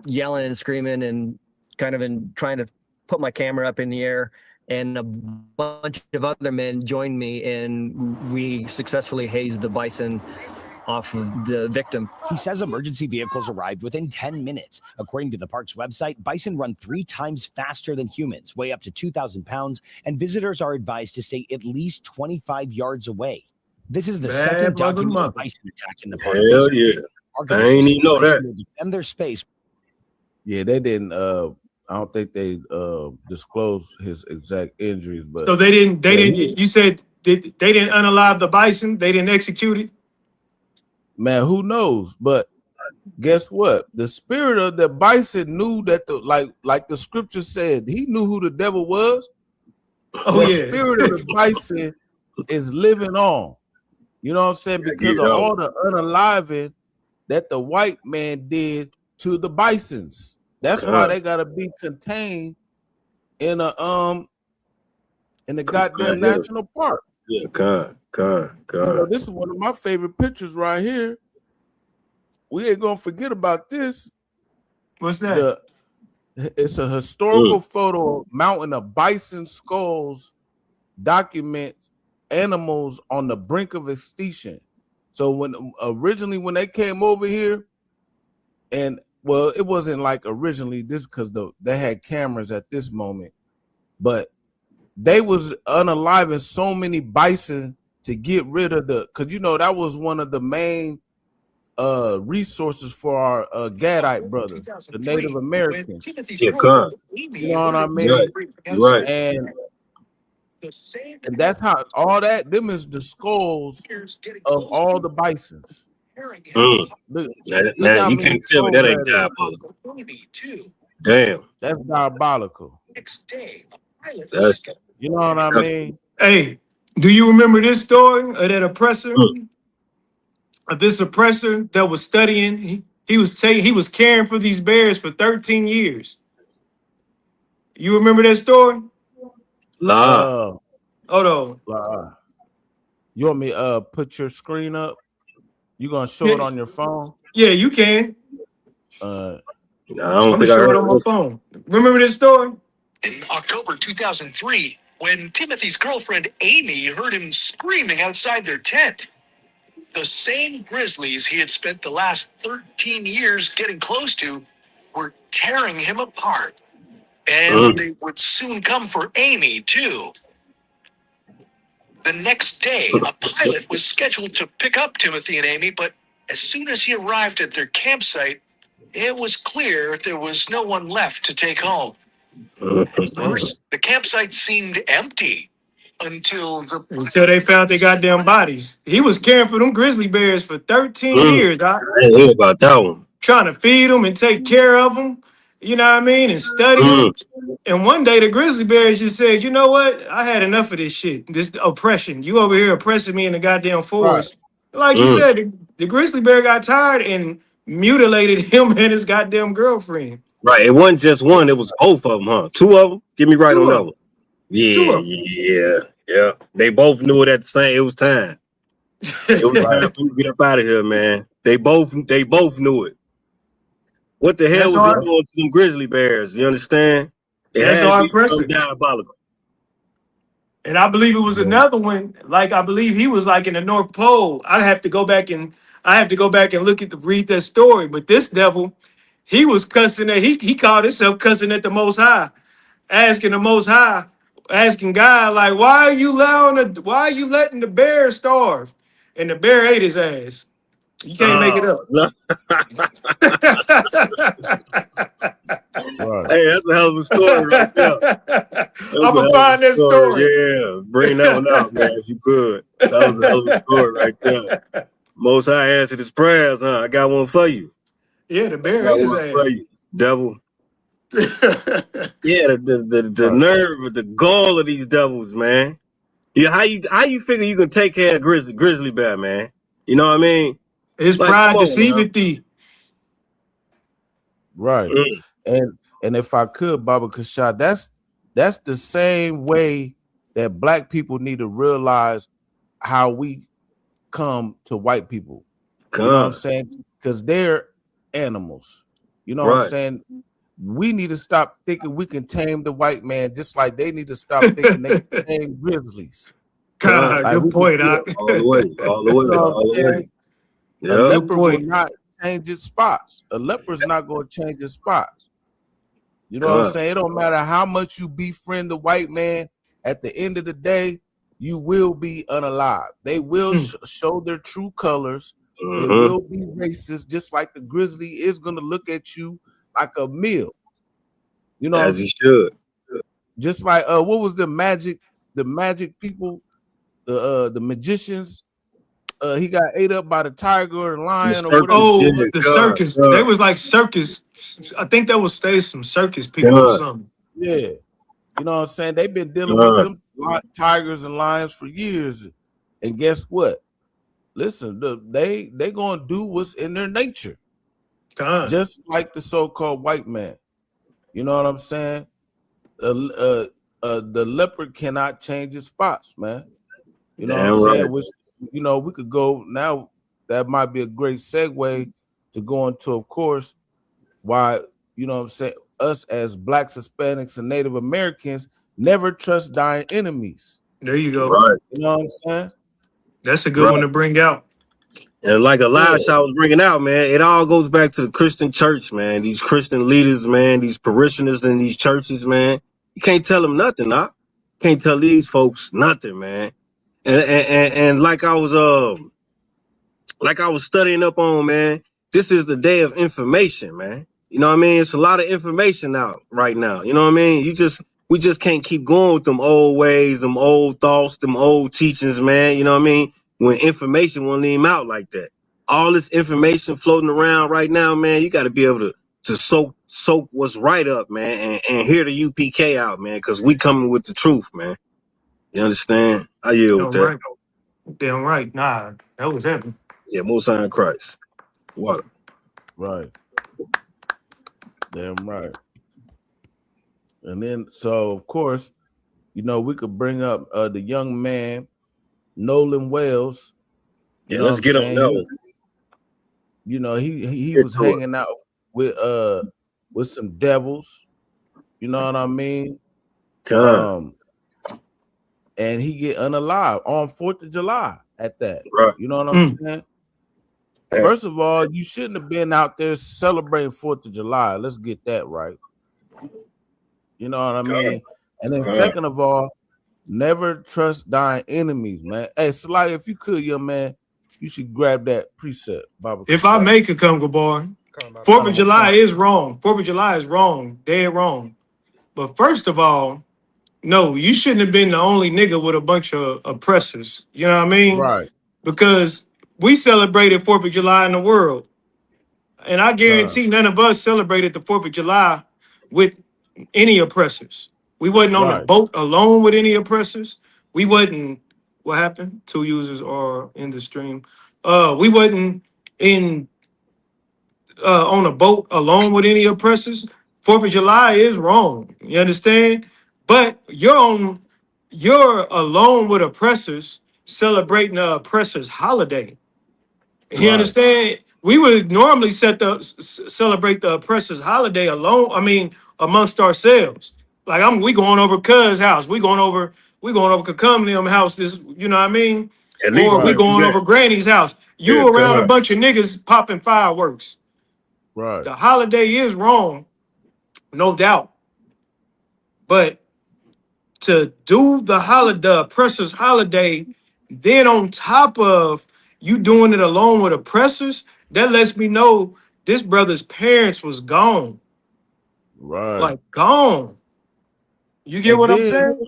yelling and screaming and kind of trying to put my camera up in the air, and a bunch of other men joined me, and we successfully hazed the bison off of the victim. He says emergency vehicles arrived within 10 minutes. According to the park's website, bison run 3 times faster than humans, weigh up to 2,000 pounds, and visitors are advised to stay at least 25 yards away. This is the second documented bison attack in the park. Hell yeah. I ain't even know that. Defend their space. Yeah, they didn't. I don't think they disclosed his exact injuries, but So they didn't. You said they didn't unalive the bison. They didn't execute it. Man, who knows? But guess what? The spirit of the bison knew that like the scripture said, he knew who the devil was. Oh, the yeah. spirit of the bison is living on. You know what I'm saying? Because of all the unaliving that the white man did to the bisons. That's why they gotta be contained in the goddamn national park. Yeah, God. You know, this is one of my favorite pictures right here. We ain't gonna forget about this. What's that? It's a historical photo mounting of bison skulls, documents animals on the brink of extinction. So when they came over here, and well, it wasn't like originally this because they had cameras at this moment, but they was unaliving so many bison to get rid of because that was one of the main resources for our Gadite brothers, the Native Americans. Yeah, God. You know what I mean? Right. And that's how all that them is the skulls of all the bisons. Look Now how you many can't tell me that ain't skulls diabolical. Damn. That's diabolical. That's You know what I mean? Hey, do you remember this story of that oppressor? Of this oppressor that was studying, he was caring for these bears for 13 years. You remember that story? Hold on. You want me put your screen up? You gonna show it on your phone? Yeah, you can. I don't I'm gonna think I show heard it on my phone. Remember this story? In October 2003, when Timothy's girlfriend Amy heard him screaming outside their tent. The same grizzlies he had spent the last 13 years getting close to were tearing him apart. And they would soon come for Amy, too. The next day, a pilot was scheduled to pick up Timothy and Amy, but as soon as he arrived at their campsite, it was clear there was no one left to take home. At first, the campsite seemed empty until they found their goddamn bodies. He was caring for them grizzly bears for 13 years. I didn't hear about that one. Trying to feed them and take care of them. You know what I mean? And study them. And one day the grizzly bears just said, you know what? I had enough of this shit. This oppression. You over here oppressing me in the goddamn forest. Like you said, the grizzly bear got tired and mutilated him and his goddamn girlfriend. Right. It wasn't just one, it was both of them, huh? Two of them? Get me right on that one. Yeah. They both knew it at the same. It was time. It was time to get up out of here, man. They both knew it. What the hell was he doing to them grizzly bears? You understand? That's our impressive. Diabolical. And I believe it was another one. Like I believe he was like in the North Pole. I have to go back and read that story. But this devil, he was cussing at he called himself cussing at the Most High, asking the Most High, asking God like, why are you letting the bear starve? And the bear ate his ass. You can't make it up. Hey, that's a hell of a story right there. I'm gonna find that story. Yeah, bring that one out, man, if you could. That was a hell of a story right there. Most High answered his prayers, huh? I got one for you. Yeah, the bear ate his ass. For you, devil. Yeah, the nerve, the gall of these devils, man. Yeah, how you figure you can take care of grizzly bear, man? You know what I mean? His pride deceiveth thee. Right. And if I could, Baba Kashad, that's the same way that black people need to realize how we come to white people. You know what I'm saying? Because they're animals. You know what I'm saying? We need to stop thinking we can tame the white man, just like they need to stop thinking they can tame grizzlies. God, like good point, Doc. All the way. A leopard will not change its spots. A leopard's not going to change its spots. You know what I'm saying? It don't matter how much you befriend the white man. At the end of the day, you will be unalive. They will show their true colors. They will be racist, just like the grizzly is going to look at you like a meal. You know, as he should. Just like what was the magic people, the magicians? He got ate up by the tiger and lion. The circus. They was like circus. I think that was some circus people or something. Yeah. You know what I'm saying? They've been dealing with them tigers and lions for years. And guess what? listen, they gonna do what's in their nature, God. just like the so-called white man. You know what I'm saying? The leopard cannot change its spots, man. You know what I'm Damn saying? right. Which, you know, we could go now. That might be a great segue to go into, of course, why, you know what I'm saying, us as Blacks, Hispanics, and Native Americans never trust dying enemies. There you go. Right. You know what I'm saying? That's a good one to bring out. And like Elijah was bringing out, man, it all goes back to the Christian church, man. These Christian leaders, man, these parishioners in these churches, man. You can't tell them nothing, huh? Can't tell these folks nothing, man. And like I was studying up on, man, this is the day of information, man. You know what I mean? It's a lot of information out right now. You know what I mean? We just can't keep going with them old ways, them old thoughts, them old teachings, man. You know what I mean? When information won't leave them out like that. All this information floating around right now, man, you got to be able to soak what's right up, man, and hear the UPK out, man, because we coming with the truth, man. You understand? I yield with that. Right. Damn right. Nah, that was heavy. Yeah, Most High in Christ. Water. Right. Damn right. And then, so of course, you know, we could bring up the young man, Nolan Wales. Yeah, let's get him. No. You know, he was hanging out with some devils. You know what I mean? And he get unalive on 4th of July at that. Right. You know what I'm saying? First of all, you shouldn't have been out there celebrating 4th of July. Let's get that right. You know what I mean? And then second of all, never trust dying enemies, man. Hey, Salih, if you could, young man, you should grab that precept. Baba If I make a come, good boy, 4th of July is wrong. 4th of July is wrong. Dead wrong. But first of all, no, you shouldn't have been the only nigga with a bunch of oppressors. You know what I mean? Right. Because we celebrated 4th of July in the world. And I guarantee none of us celebrated the 4th of July with any oppressors. We wasn't on the boat alone with any oppressors. We wasn't, what happened? 2 users are in the stream. We wasn't in on a boat alone with any oppressors. 4th of July is wrong. You understand? But you're alone with oppressors celebrating the oppressor's holiday. You understand? We would normally celebrate the oppressor's holiday alone. I mean, amongst ourselves. Like we going over Cuz's house. We going over Kakumnium house. This, you know what I mean? Or we going over Granny's house. You around a bunch of niggas popping fireworks. Right. The holiday is wrong, no doubt. But to do the oppressor's holiday, then on top of you doing it alone with oppressors, that lets me know this brother's parents was gone. Right. Like gone. You get what I'm saying?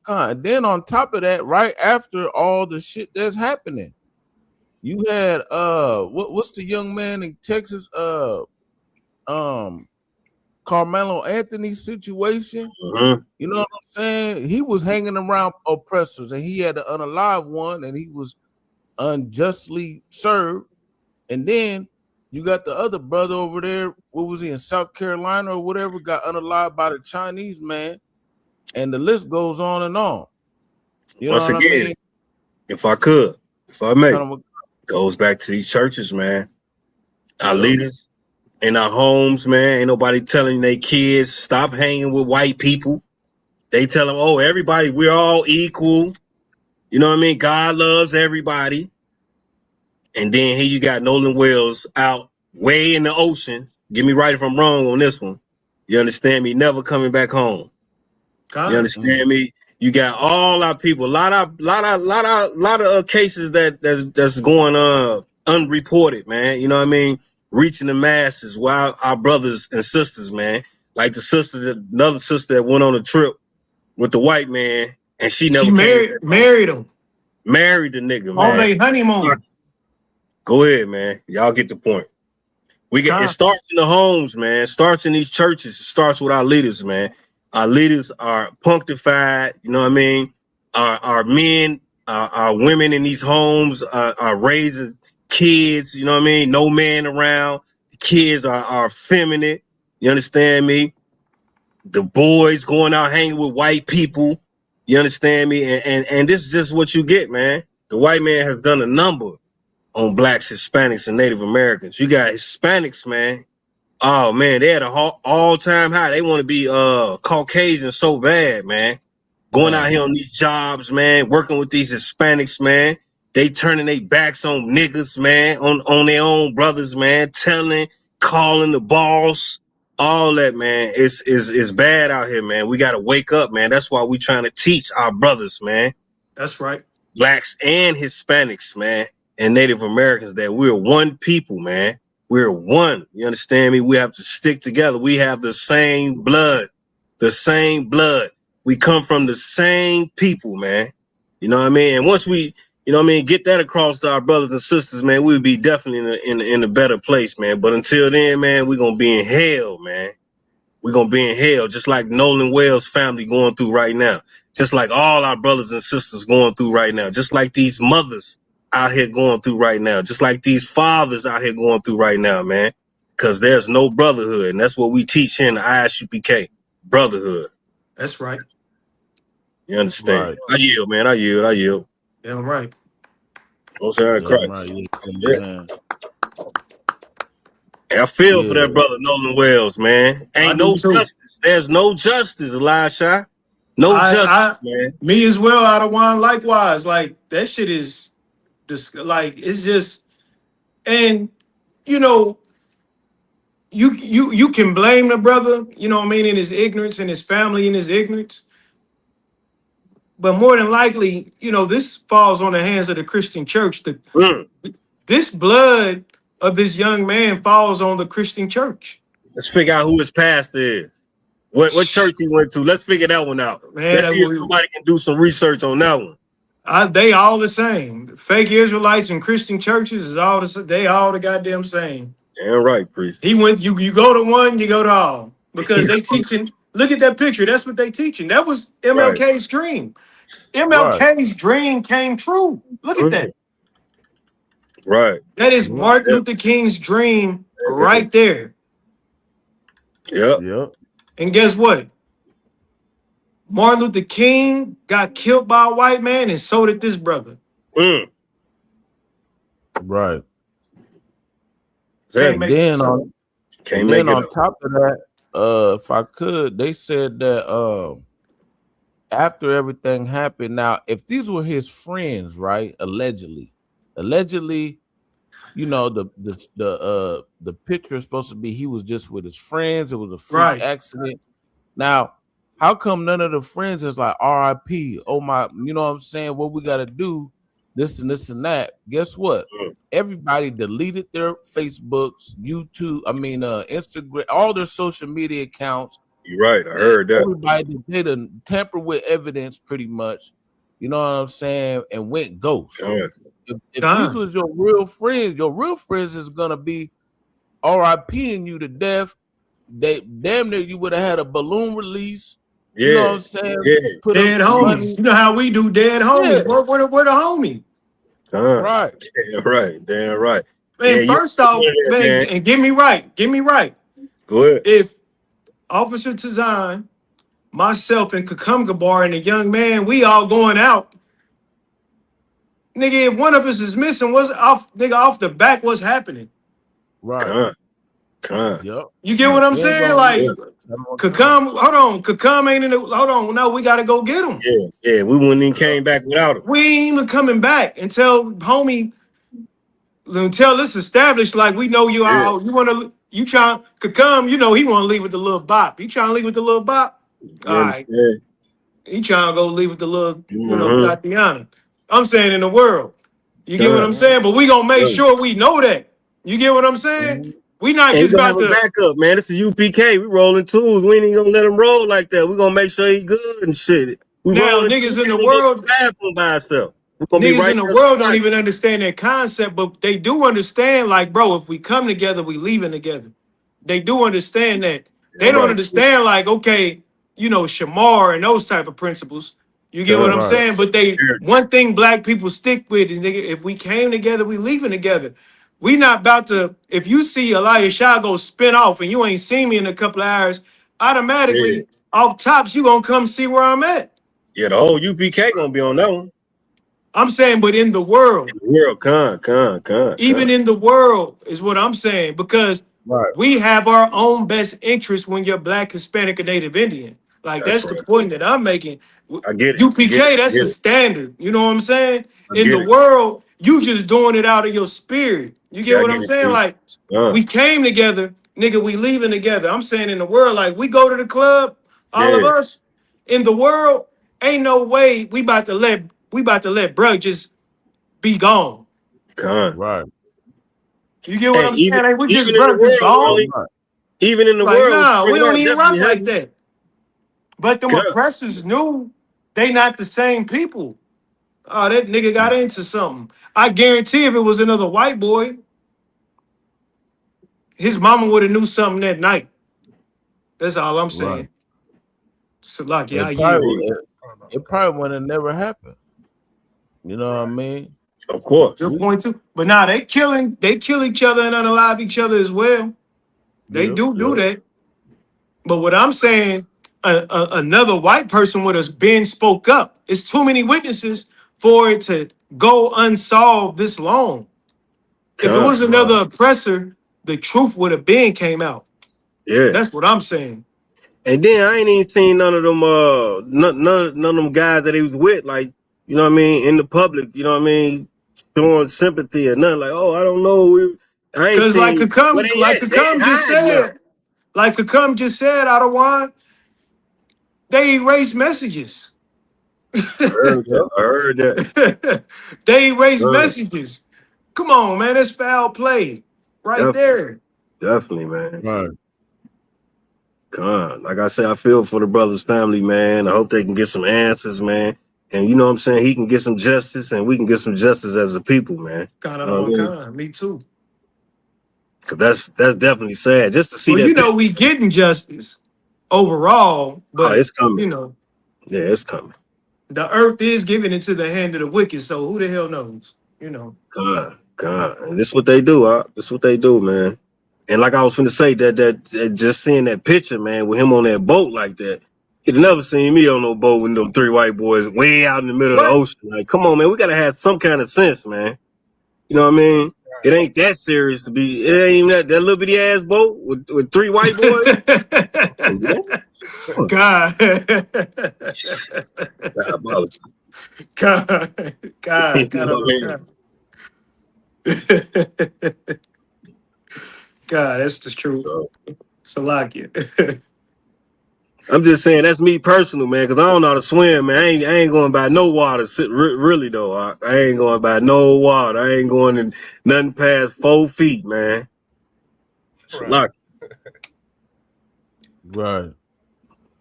And then on top of that, right after all the shit that's happening, you had what's the young man in Texas? Carmelo Anthony situation. You know what I'm saying? He was hanging around oppressors and he had to unalive one and he was unjustly served. And then you got the other brother over there, what was he, in South Carolina or whatever, got unalived by the Chinese man. And the list goes on and on. You know Once what again, I mean? if I may, goes back to these churches, man. Our leaders in our homes, man, ain't nobody telling their kids stop hanging with white people. They tell them, oh, everybody, we're all equal. You know what I mean? God loves everybody. And then here you got Nolan Wales out way in the ocean. Get me right if I'm wrong on this one. You understand me? Never coming back home. You understand me? You got all our people, a lot of cases that's going unreported, man. You know what I mean? Reaching the masses while our brothers and sisters, man. Like another sister that went on a trip with the white man and she never married him. Married the nigga, man. On their honeymoon. Go ahead, man. Y'all get the point. It starts in the homes, man. It starts in these churches. It starts with our leaders, man. Our leaders are punctified, you know what I mean? Our men our women in these homes are raising kids, you know what I mean? No man around. The kids are feminine. You understand me? The boys going out hanging with white people. You understand me? And this is just what you get, man. The white man has done a number on blacks, Hispanics, and Native Americans. You got Hispanics, man. Oh man, they at a all-time high. They want to be Caucasian so bad, man. Going out here on these jobs, man, working with these Hispanics, man. They turning their backs on niggas, man, on their own brothers, man, calling the boss, all that, man. It's bad out here, man. We gotta wake up, man. That's why we trying to teach our brothers, man. That's right. Blacks and Hispanics, man, and Native Americans, that we're one people, man. We're one. You understand me? We have to stick together. We have the same blood. The same blood. We come from the same people, man. You know what I mean? And once we, you know what I mean, get that across to our brothers and sisters, man, we'll be definitely in a better place, man. But until then, man, we're going to be in hell, man. We're going to be in hell, just like Nolan Wells' family going through right now. Just like all our brothers and sisters going through right now. Just like these mothers out here going through right now. Just like these fathers out here going through right now, man. Because there's no brotherhood. And that's what we teach here in the ISUPK. Brotherhood. That's right. You understand? Right. I yield, man. I yield. Yeah, right. Most high Christ. Right. Yeah. I feel for that brother Nolan Wells, man. Ain't no justice. There's no justice, Elisha. No justice, man. Me as well, out of one likewise. Like, that shit is just, like, it's just, and, you know, you can blame the brother, you know what I mean, in his ignorance, and his family in his ignorance. But more than likely, you know, this falls on the hands of the Christian church. This blood of this young man falls on the Christian church. Let's figure out who his pastor is. What church he went to. Let's figure that one out. Man, let's see if somebody can do some research on that one. They all the same. Fake Israelites and Christian churches is all they all the goddamn same. Damn right, priest. He went. You go to one, you go to all, because they teaching. Look at that picture. That's what they teaching. That was MLK's dream. MLK's dream came true. Look at that. Right. That is Martin Luther King's dream right there. Yep. And guess what? Martin Luther King got killed by a white man, and so did this brother. Right. Can't And then on up. top of that, if I could, they said that after everything happened, now if these were his friends, right? Allegedly, you know, the picture is supposed to be he was just with his friends. It was a freak accident. Now, how come none of the friends is like RIP? Oh my, you know what I'm saying? What we gotta do, this and this and that. Guess what? Everybody deleted their Facebooks, YouTube, Instagram, all their social media accounts. You're right. I heard that. Everybody did a tamper with evidence pretty much. You know what I'm saying? And went ghost. If these was your real friends is gonna be RIPing you to death. They damn near you would have had a balloon release. Yeah. You know what I'm saying? Yeah. Dead homies. You know how we do dead homies. Yeah. Where the homie? Right. Damn right. Man, first off, man, and get me right. Go ahead. If Officer Tazan, myself, and Kakumgabar and the young man, we all going out. Nigga, if one of us is missing, what's off the back, what's happening? Right. Yep. You get what I'm saying? Like, Kakum ain't in the, no, we gotta go get him. Yeah, we wouldn't even came back without him. We ain't even coming back until it's established, like, we know you all, Kakum, you know he wanna leave with the little bop. You trying to leave with the little bop? All right. He trying to go leave with the little, Tatiana. I'm saying in the world. You get what I'm saying? But we gonna make sure we know that. You get what I'm saying? We not just about to back up, man. It's a UPK. We rolling tools. We ain't even gonna let him roll like that. We gonna make sure he good and shit. We now rolling niggas in the tools, world, by himself. niggas in the world don't even understand that concept, but they do understand, like, bro, if we come together, we leaving together. They do understand that. They don't understand, like, okay, you know, Shamar and those type of principles. You get what I'm Right. saying? But one thing black people stick with is, nigga, if we came together, we leaving together. We not about to, if you see Elijah go spin off and you ain't seen me in a couple of hours, automatically off tops, you gonna come see where I'm at. Yeah, the whole UPK gonna be on that one. I'm saying, but in the world. Even in the world is what I'm saying, because we have our own best interest when you're Black, Hispanic, or Native Indian. Like, that's the point that I'm making. I get it. UPK, that's the standard. You know what I'm saying? In the world, you just doing it out of your spirit. You get what I'm saying? Like, we came together, nigga, we leaving together. I'm saying in the world, like, we go to the club, all of us, in the world, ain't no way we about to let bruh just be gone. Right. You get what I'm saying? Like, we just even in bruh the just world, gone. even in the Like, world, nah, we don't even rock definitely like that. But them oppressors knew they not the same people. Oh, that nigga got into something. I guarantee if it was another white boy, his mama would have knew something that night. That's all I'm saying. Right. So like, yeah, it probably would have never happened. You know what I mean? Of course. Good point too. But now they kill each other and unalive each other as well. They do that. But what I'm saying, another white person would have been spoke up. It's too many witnesses for it to go unsolved this long. If it was another oppressor, the truth would have been came out. Yeah. That's what I'm saying. And then I ain't even seen none of them none of them guys that he was with, like, you know what I mean, in the public, you know what I mean, showing sympathy or nothing. Like, oh, I don't know. I ain't Because seen like Kakam just said, Ottawa, they erase messages. I heard that. They erase messages. Come on, man, that's foul play right there. Definitely, man. Right. God, like I said, I feel for the brother's family, man. I hope they can get some answers, man. And you know what I'm saying? He can get some justice and we can get some justice as a people, man. Me too. Cause that's definitely sad. Just to see well, that. You know, we getting justice overall, but it's coming. You know, yeah, it's coming. The earth is giving into the hand of the wicked, so who the hell knows? You know. God. And this is what they do, This is what they do, man. And like I was finna say, that just seeing that picture, man, with him on that boat like that, he'd never seen me on no boat with them three white boys way out in the middle of the ocean. Like, come on, man, we gotta have some kind of sense, man. You know what I mean? It ain't that serious to be. It ain't even that little bitty ass boat with three white boys. God. God, that's the truth. Salakia. I'm just saying that's me personal, man, because I don't know how to swim, man. I ain't going by no water. Really though, I ain't going by no water. I ain't going in nothing past 4 feet, man. Salakia. Right.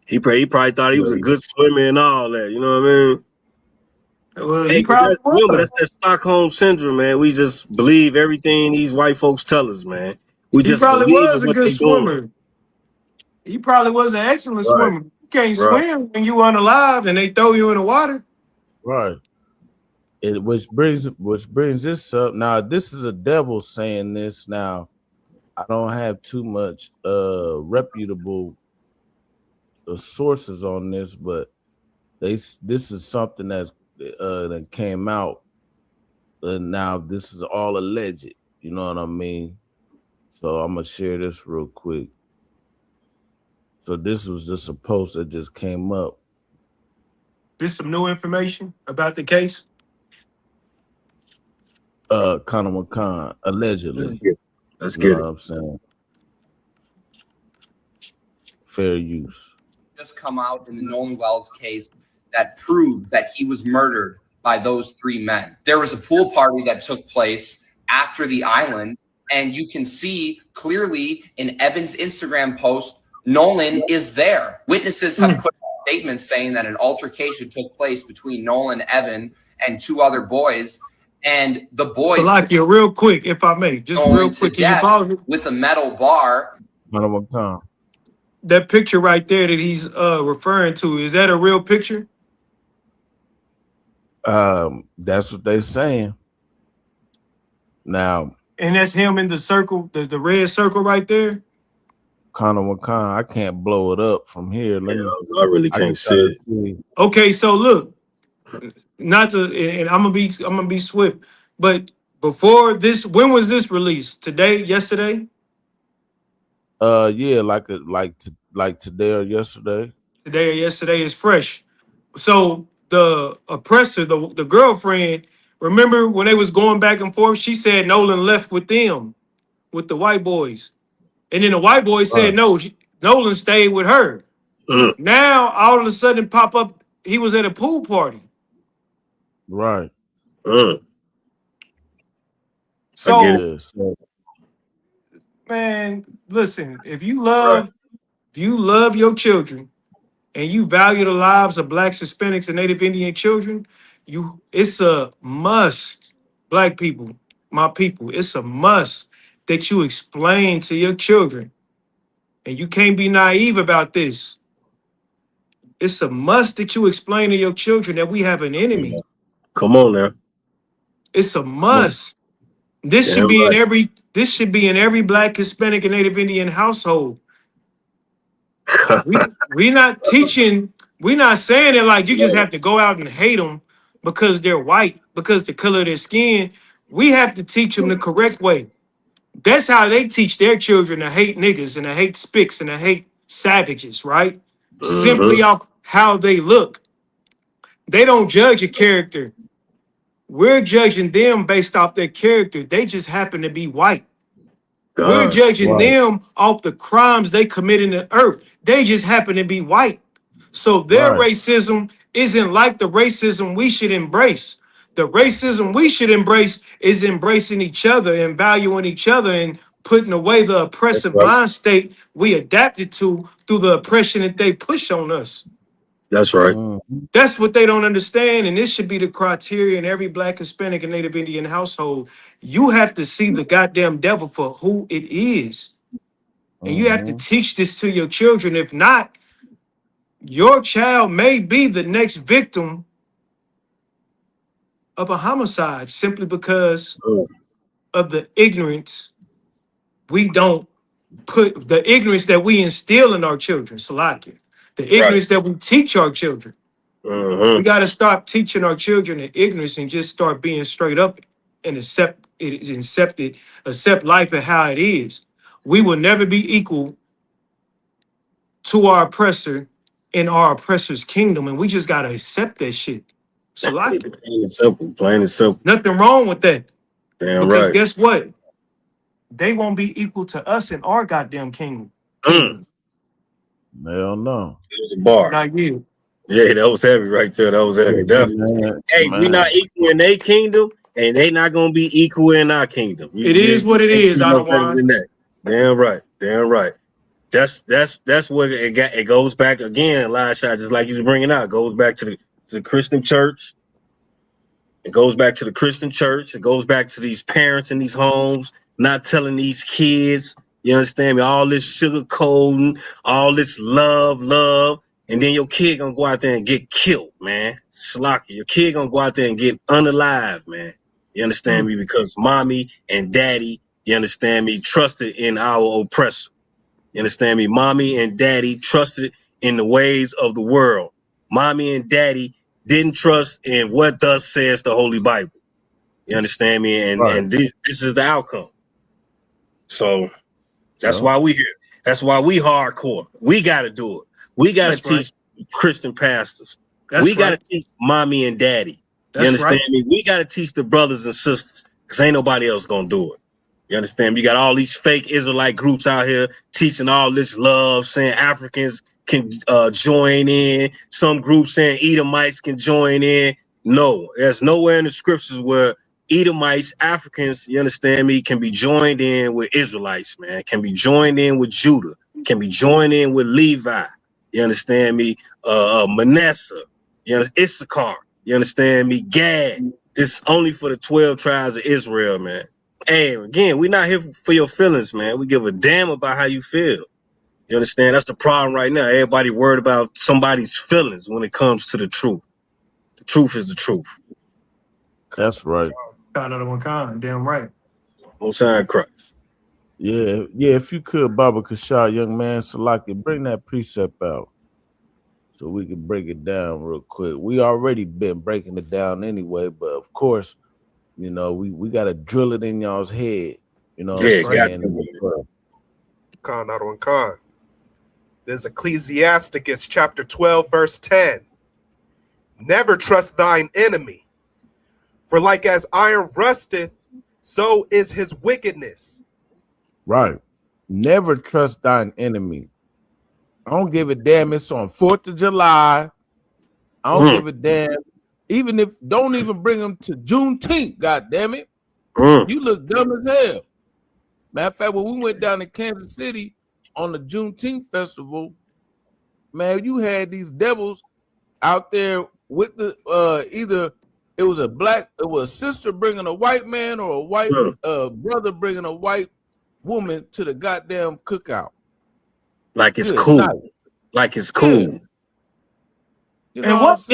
He probably thought he was a good swimmer and all that. You know what I mean? Well, that's that Stockholm syndrome, man. We just believe everything these white folks tell us, man. We just probably believe was a what good they swimmer. doing. He probably was an excellent swimmer. You can't swim when you unalive and they throw you in the water. Right. Which brings this up. Now, this is a devil saying this. Now, I don't have too much reputable sources on this, but this is something that came out, and now this is all alleged. You know what I mean? So I'm gonna share this real quick. So this was just a post that just came up. This some new information about the case? Conor McCon, allegedly. Let's get it. What I'm saying. Fair use. Just come out in the Nolan Wells case that proved that he was murdered by those 3 men. There was a pool party that took place after the island, and you can see clearly in Evan's Instagram post, Nolan is there. Witnesses have put statements saying that an altercation took place between Nolan, Evan, and 2 other boys. And the boys, Salakia, real quick, if I may, just real quick, can you follow me? With a metal bar. That picture right there that he's referring to, is that a real picture? That's what they saying. Now, And that's him in the circle, the red circle right there. Connor McCon, I can't blow it up from here. Let me. I really can't see it. Okay, so look, not to, and I'm gonna be swift, but before this, when was this released? Today, yesterday? Yeah, like today or yesterday. Today or yesterday is fresh. So the oppressor, the girlfriend, remember when they was going back and forth? She said Nolan left with them, with the white boys, and then the white boys said no. Nolan stayed with her. Now all of a sudden pop up. He was at a pool party. Right. So, man, listen, if you love your children and you value the lives of Blacks, Hispanics, and Native Indian children, it's a must, Black people, my people, it's a must that you explain to your children. And you can't be naive about this. It's a must that you explain to your children that we have an enemy. Come on now. It's a must. This should be in every Black, Hispanic, and Native Indian household. We're not teaching, we're not saying it like you just have to go out and hate them because they're white, because the color of their skin. We have to teach them the correct way. That's how they teach their children to hate niggas and to hate spics and to hate savages, right? Simply off how they look. They don't judge a character. We're judging them based off their character. They just happen to be white. We're judging them off the crimes they commit in the earth. They just happen to be white. So their racism isn't like the racism we should embrace. The racism we should embrace is embracing each other and valuing each other and putting away the oppressive mind state we adapted to through the oppression that they push on us. That's right. That's what they don't understand, and this should be the criteria in every Black, Hispanic, and Native Indian household. You have to see the goddamn devil for who it is, and you have to teach this to your children. If not, your child may be the next victim of a homicide simply because of the ignorance the ignorance that we instill in our children, Salakia. The ignorance that we teach our children. We got to stop teaching our children the ignorance and just start being straight up and accept life and how it is. We will never be equal to our oppressor in our oppressor's kingdom, and we just got to accept that shit. Salakia. Plain and simple. Plain and simple. Nothing wrong with that. Damn because right. guess what? They won't be equal to us in our goddamn kingdom. Hell no. It was a bar. Not you. Yeah, that was heavy right there. That was heavy. Definitely. Hey, we not equal in their kingdom, and they not gonna be equal in our kingdom. It is what it is. I don't want. Damn right. Damn right. That's what it goes back again. Elijah, just like you was bringing out, it goes back to the Christian church. It goes back to the Christian church. It goes back to these parents in these homes not telling these kids. You understand me? All this sugar coating, all this love, and then your kid gonna go out there and get killed, man. Slacker. Your kid gonna go out there and get unalive, man. You understand me? Because mommy and daddy, you understand me, trusted in our oppressor. You understand me? Mommy and daddy trusted in the ways of the world. Mommy and daddy didn't trust in what thus says the Holy Bible. You understand me? And this is the outcome. So that's why we here. That's why we hardcore. We got to do it. We got to teach Christian pastors. We got to teach mommy and daddy. You understand me? We got to teach the brothers and sisters because ain't nobody else going to do it. You understand me? You got all these fake Israelite groups out here teaching all this love, saying Africans can join in. Some groups saying Edomites can join in. No, there's nowhere in the scriptures where Edomites, Africans, you understand me, can be joined in with Israelites, man, can be joined in with Judah, can be joined in with Levi, you understand me, Manasseh, you know, Issachar, you understand me, Gad. This is only for the 12 tribes of Israel, man. Hey, again, we're not here for your feelings, man. We give a damn about how you feel. You understand? That's the problem right now. Everybody worried about somebody's feelings when it comes to the truth. The truth is the truth. That's right. God of the one kind. Damn right. Most High Christ. Yeah. If you could, Baba Kashar, young man, Salaki, bring that precept out so we can break it down real quick. We already been breaking it down anyway, but of course, you know, we got to drill it in y'all's head. You know what I'm saying? Khan, not on Khan. There's Ecclesiasticus chapter 12, verse 10. Never trust thine enemy, for like as iron rusteth, so is his wickedness. Right. Never trust thine enemy. I don't give a damn. It's on 4th of July. I don't give a damn. Even if, don't even bring them to Juneteenth, God damn it. You look dumb as hell. Matter of fact, when we went down to Kansas City on the Juneteenth festival, man, you had these devils out there with the either it was a sister bringing a white man or a white brother bringing a white woman to the goddamn cookout. Like it's cool. Like it's cool. You know what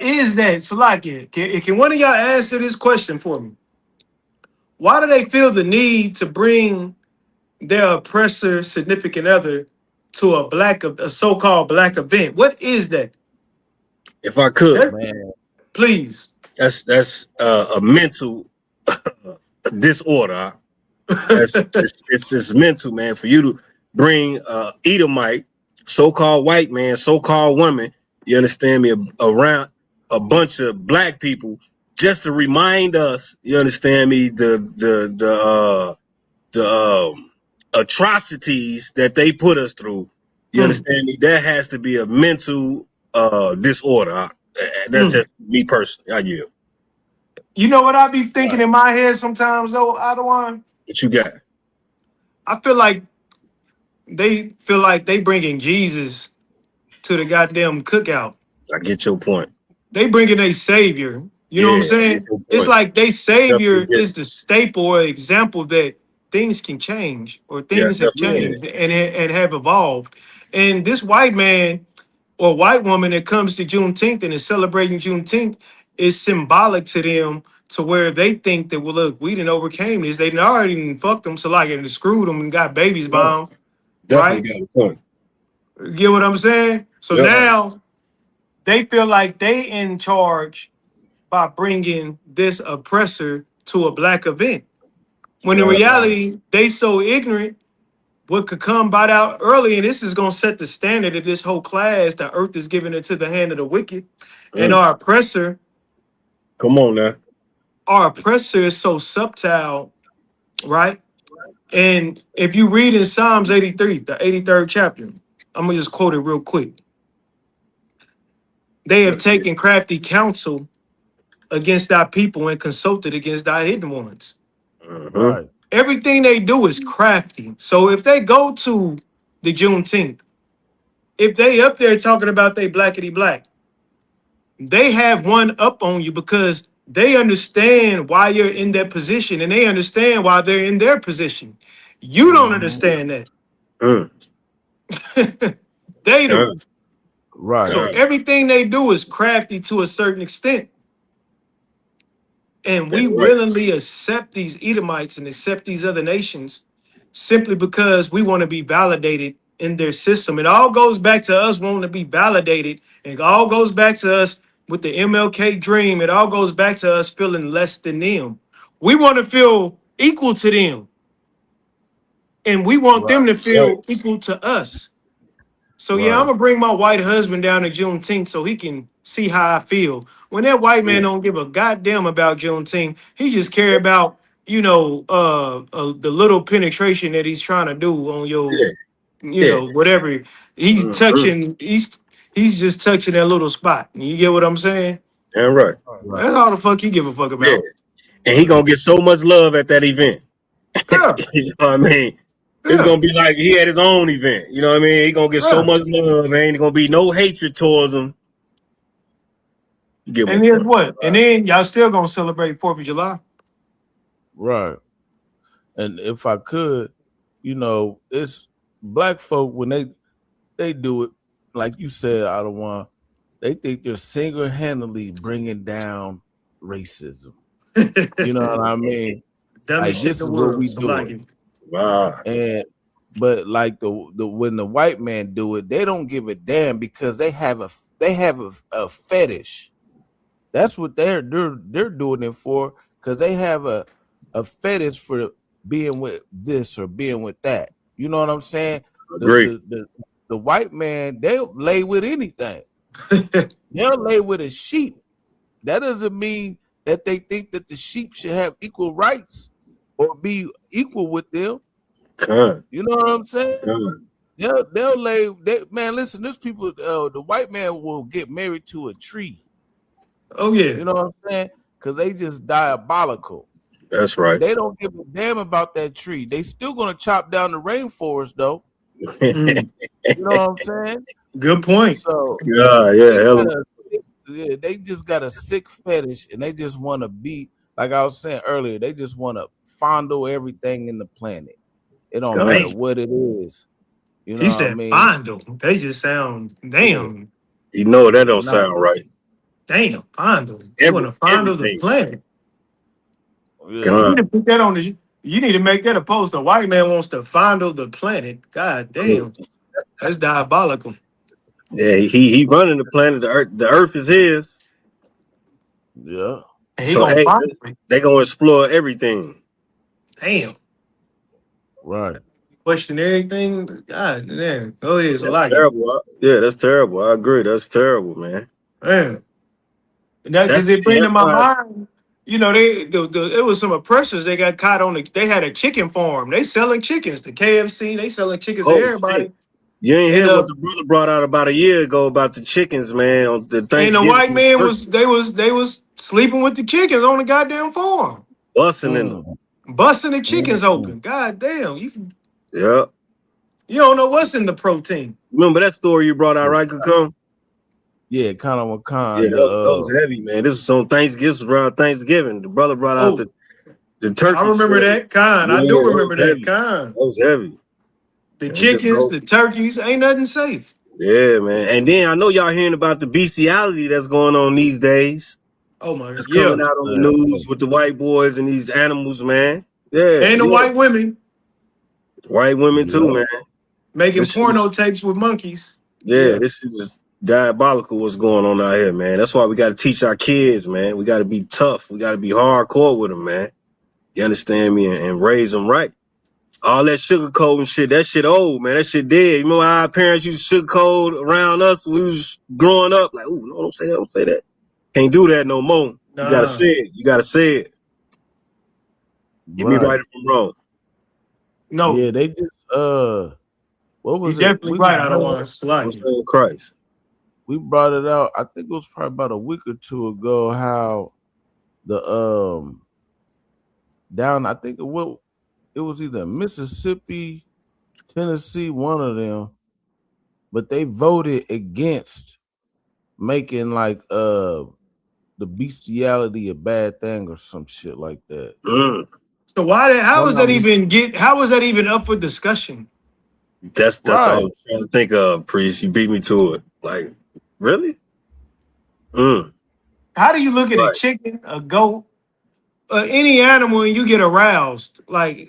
is that, Salakia? Can one of y'all answer this question for me? Why do they feel the need to bring their oppressor significant other to a so-called black event? What is that? If I could, please. That's a mental disorder. It's mental, man. For you to bring Edomite, so-called white man, so-called woman, you understand me, around a bunch of black people, just to remind us, you understand me, the atrocities that they put us through. You understand me? That has to be a mental disorder. That's just me personally. I yield. You know what I be thinking in my head sometimes, though, Adawan? What you got? I feel like they bringing Jesus to the goddamn cookout. I get your point. They bringing a savior. You know what I'm saying? It's like they savior is the staple or example that things can change or things have changed and have evolved. And this white man or white woman that comes to Juneteenth and is celebrating Juneteenth is symbolic to them, to where they think that, well, look, we didn't overcame this. They done already fucked them, so like and screwed them and got babies bound. Right? Got a point. Get what I'm saying? So now they feel like they in charge by bringing this oppressor to a black event. When in reality, they so ignorant, what could come about out early, and this is going to set the standard of this whole class, the earth is giving it to the hand of the wicked. And our oppressor, come on now. Our oppressor is so subtle, right? And if you read in Psalms 83, the 83rd chapter, I'm going to just quote it real quick. They have taken crafty counsel against thy people and consulted against thy hidden ones. Right. Everything they do is crafty. So if they go to the Juneteenth, if they up there talking about they blackity black, they have one up on you because they understand why you're in that position and they understand why they're in their position. You don't understand that. They do. Right. So everything they do is crafty to a certain extent. And we willingly accept these Edomites and accept these other nations simply because we want to be validated in their system. It all goes back to us wanting to be validated. It all goes back to us with the MLK dream. It all goes back to us feeling less than them. We want to feel equal to them. And we want them to feel equal to us. So yeah, I'm gonna bring my white husband down to Juneteenth so he can see how I feel. When that white man don't give a goddamn about Juneteenth, he just care about, you know, the little penetration that he's trying to do on your, you know, whatever he's touching. He's just touching that little spot. You get what I'm saying? Yeah, right. That's all the fuck he give a fuck about. Yeah. And he gonna get so much love at that event. Yeah. You know what I mean? It's gonna be like he had his own event. You know what I mean? He gonna get so much love, man. Ain't gonna be no hatred towards him. And here's what? And then y'all still gonna celebrate 4th of July. Right. And if I could, you know, it's black folk when they do it, like you said, I don't want. They think they're single-handedly bringing down racism. You know what I mean? Dumbest Like shit this in is the what world. we So like do. it. Wow. And but like the when the white man do it, they don't give a damn because they have a fetish. That's what they're doing it for, because they have a fetish for being with this or being with that. You know what I'm saying? Agree. The white man, they'll lay with anything. They'll lay with a sheep. That doesn't mean that they think that the sheep should have equal rights or be equal with them. Con. You know what I'm saying? Con. They'll lay. Man, listen, there's people. The white man will get married to a tree. Oh yeah. You know what I'm saying? Because they just diabolical. That's right. They don't give a damn about that tree. They still gonna chop down the rainforest though. Mm. You know what I'm saying? Good point. So they just got a sick fetish, and they just want to be, like I was saying earlier, they just want to fondle everything in the planet. It don't matter what it is. You know He what said I mean? fondle. They just sound damn. You know that don't sound right. Damn, fondle. You want to fondle this planet. You need to put that on the. You need to make that a post. A white man wants to fondle the planet. God damn, that's diabolical. Yeah, he running the planet. The earth is his. Yeah. And he So gonna hey, fondle it. they gonna explore everything. Damn. Right. Question everything. God damn. Go ahead. So That's like terrible. Yeah, that's terrible. I agree. That's terrible, man. Man. Because it bring to my mind, you know, it was some oppressors. They got caught on they had a chicken farm. They selling chickens to KFC. They selling chickens to everybody. Shit. You ain't hear what the brother brought out about a year ago about the chickens, man. On the And Thanksgiving, the white man they was sleeping with the chickens on the goddamn farm. busting in them. Busting the chickens open. God damn. Yeah. You don't know what's in the protein. Remember that story you brought out, right, Kakon? Yeah, kind of a con. Yeah, that was heavy, man. This was on Thanksgiving. This was around Thanksgiving. The brother brought out the turkey. I remember story. that con. I Yeah, do remember was that heavy. con. That was heavy. The Man, just chickens, go- the turkeys, ain't nothing safe. Yeah, man. And then I know y'all hearing about the bestiality that's going on these days. Oh my It's God. coming out on the news with the white boys and these animals, man. Yeah. And the white women White women too, man. making This porno tapes with monkeys. Yeah, this is just diabolical what's going on out here, man. That's why we got to teach our kids, man. We got to be tough. We got to be hardcore with them, man. You understand me? And raise them right. All that sugarcoat and shit, that shit old, man. That shit dead. You remember how our parents used to sugarcoat around us when we was growing up? Like, ooh, no, don't say that, don't say that. Can't do that no more. You gotta say it. You gotta say it. Get me right if I'm wrong. No. Yeah, they just what was You're it? definitely We right. just I don't brought- want to slide you. Christ. We brought it out. I think it was probably about a week or two ago. How the down. I think it was either Mississippi, Tennessee, one of them, but they voted against making like the bestiality a bad thing or some shit like that. So how was that even up for discussion? That's all I'm trying to think of, Priest. You beat me to it. Like, really? How do you look at a chicken, a goat, any animal and you get aroused? Like,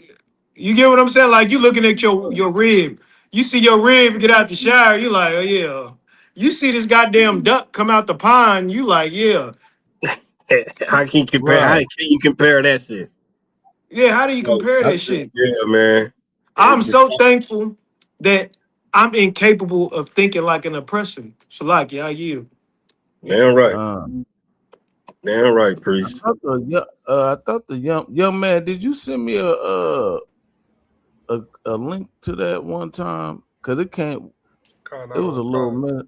you get what I'm saying? Like, you looking at your rib. You see your rib get out the shower, you like, oh yeah. You see this goddamn duck come out the pond, you like, yeah. How can you compare? How can you compare that shit? Yeah, how do you compare that shit? Yeah, man. I'm so thankful that I'm incapable of thinking like an oppressor. So like, yeah, you. Damn right. Damn right, Priest. I thought the young man. Did you send me a link to that one time? Cause it can't. It was a little minute.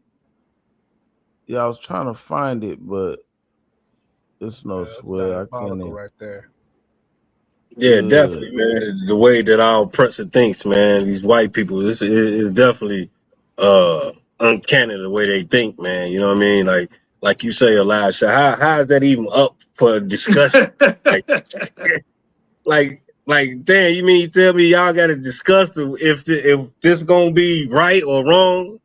Yeah, I was trying to find it, but it's no swear. I can't. Right there. Yeah, definitely, man. The way that our oppressor thinks, man. These white people, it's definitely uncanny the way they think, man. You know what I mean? Like you say, Elijah. How is that even up for discussion? like, damn, you mean tell me y'all got to discuss if this gonna be right or wrong?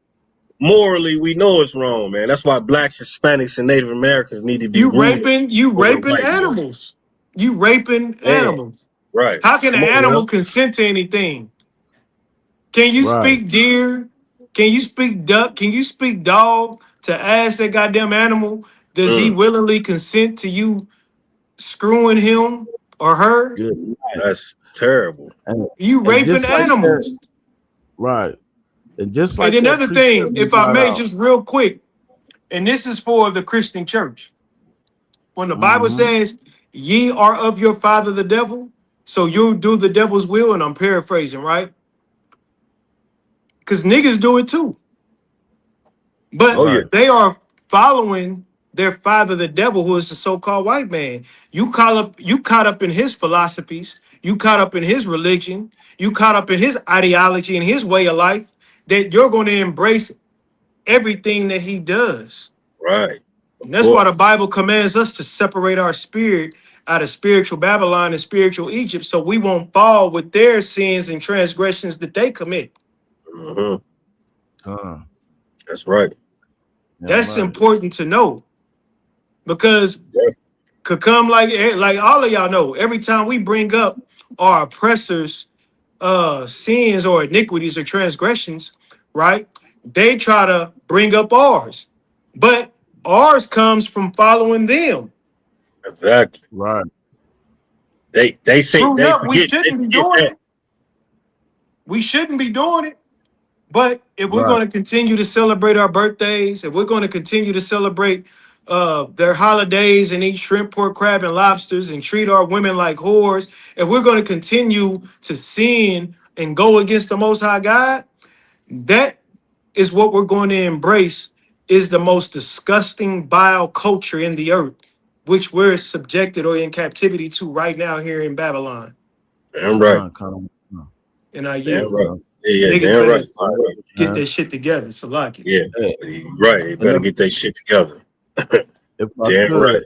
morally, we know it's wrong, man. That's why blacks, Hispanics, and Native Americans need to be You ruled over the raping white man. animals. You raping Man, animals. right. How can an Come on animal now. consent to anything? Can you Right. speak deer? Can you speak duck? Can you speak dog to ask that goddamn animal, does he willingly consent to you screwing him or her? Good. That's terrible. You And raping just like animals. that, right. And just And like that another precept thing, we if I brought may, out. just real quick, and this is for the Christian church. When the Bible says, ye are of your father the devil, so you do the devil's will, and I'm paraphrasing, right? Because niggas do it too. But Oh yeah. they are following their father the devil, who is the so-called white man. You caught up in his philosophies, you caught up in his religion, you caught up in his ideology and his way of life, that you're going to embrace everything that he does. Right. And that's why the Bible commands us to separate our spirit out of spiritual Babylon and spiritual Egypt, so we won't fall with their sins and transgressions that they commit. That's right. That's important to know, because could come like all of y'all know, every time we bring up our oppressors' sins or iniquities or transgressions, right? They try to bring up ours, but ours comes from following them. Exactly. Right. They say True they enough, we forget shouldn't be doing that. it. We shouldn't be doing it. But if we're Right. going to continue to celebrate our birthdays, if we're going to continue to celebrate their holidays and eat shrimp, pork, crab, and lobsters and treat our women like whores, if we're going to continue to sin and go against the Most High God, that is what we're going to embrace, is the most disgusting, vile culture in the earth, which we're subjected or in captivity to right now here in Babylon. Damn right. And I Damn yield. right. Yeah, Niggas damn better right. get that shit together. So like it. Yeah, right. They better get that shit together. If I Damn could, right.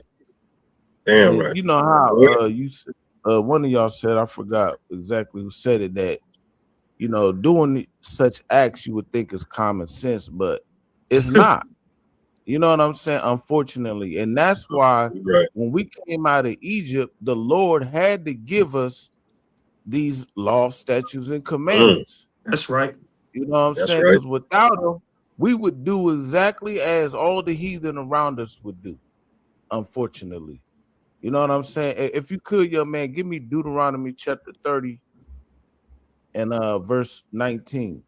Damn and right. you know how you said, one of y'all said, I forgot exactly who said it, that doing such acts you would think is common sense, but it's not. You know what I'm saying? Unfortunately. And that's why when we came out of Egypt, the Lord had to give us these laws, statutes, and commandments. That's right. You know what I'm That's saying? right. Because without them, we would do exactly as all the heathen around us would do, unfortunately. You know what I'm saying? If you could, young man, give me Deuteronomy chapter 30 and verse 19.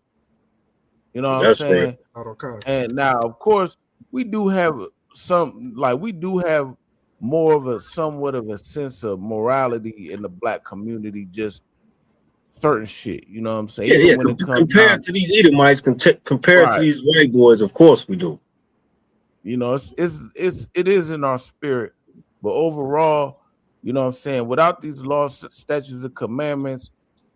You know what That's I'm saying? Okay. And now, of course, we do have more of a somewhat of a sense of morality in the black community, just certain shit. You know what I'm saying? Yeah, Even yeah. when it comes Compared down, to these Edomites, compared to Right. these white boys, of course we do. you know, it is in our spirit, but overall, you know what I'm saying, without these laws, statutes, and commandments,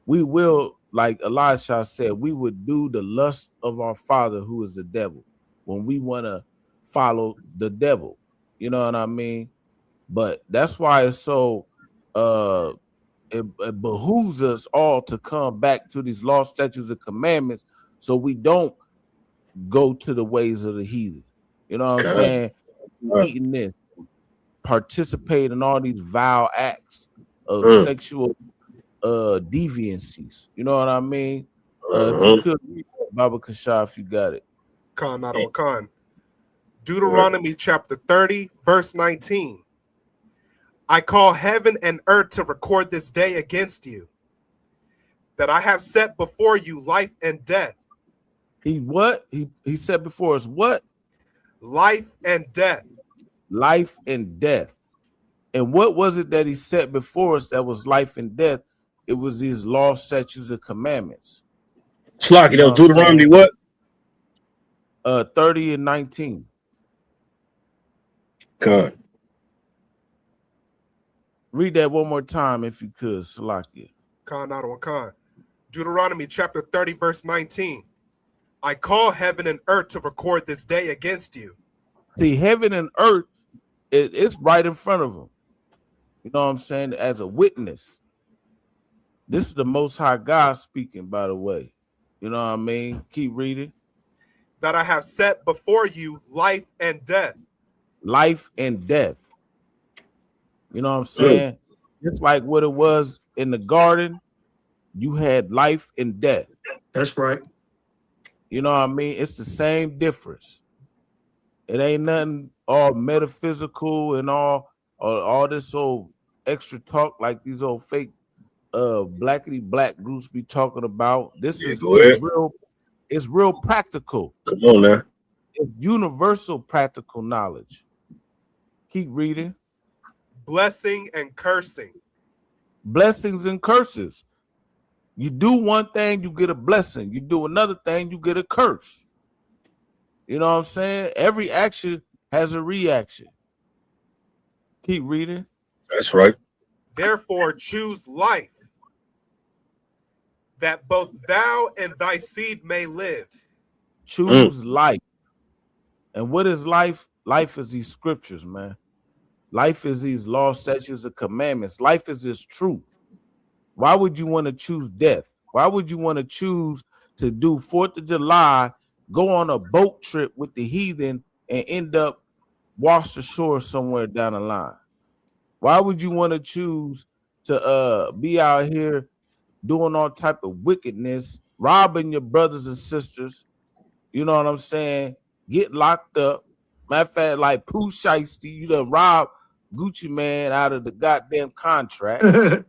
we will, like Elisha said, we would do the lust of our father, who is the devil, when we want to follow the devil. You know what I mean? But that's why it's so it behooves us all to come back to these laws, statutes, and commandments, so we don't go to the ways of the heathen. You know what I'm saying? Eating this, participate in all these vile acts of sexual deviancies. You know what I mean? If you could read Baba Kasha, if you got it. Khan, not on Khan. Deuteronomy chapter 30, verse 19. I call heaven and earth to record this day against you, that I have set before you life and death. He what? He set before us what? Life and death. Life and death. And what was it that he set before us that was life and death? It was these laws, statutes, and commandments. Slocky, that was Deuteronomy what? 30 and 19. God. Read that one more time if you could, Salakia. Khan, not on Khan. Deuteronomy chapter 30, verse 19. I call heaven and earth to record this day against you. See, heaven and earth, it's right in front of them. You know what I'm saying? As a witness. This is the Most High God speaking, by the way. You know what I mean? Keep reading. that I have set before you life and death. Life and death. You know what I'm saying? Just like what it was in the garden, you had life and death. That's right. You know what I mean? It's the same difference. It ain't nothing all metaphysical and all this old extra talk like these old fake blackity black groups be talking about. This is real. It's real practical. Come on now. It's universal practical knowledge. Keep reading. Blessing and cursing. Blessings and curses. You do one thing, you get a blessing. You do another thing, you get a curse. You know what I'm saying? Every action has a reaction. Keep reading. That's right. Therefore, choose life, that both thou and thy seed may live. Choose life. And what is life? Life is these scriptures, man. Life is these laws, statutes, and commandments. Life is this truth. Why would you want to choose death? Why would you want to choose to do 4th of July, go on a boat trip with the heathen and end up washed ashore somewhere down the line? Why would you want to choose to be out here doing all type of wickedness, robbing your brothers and sisters? You know what I'm saying? Get locked up. Matter of fact, like Pooh Shiesty, you done robbed Gucci Man out of the goddamn contract.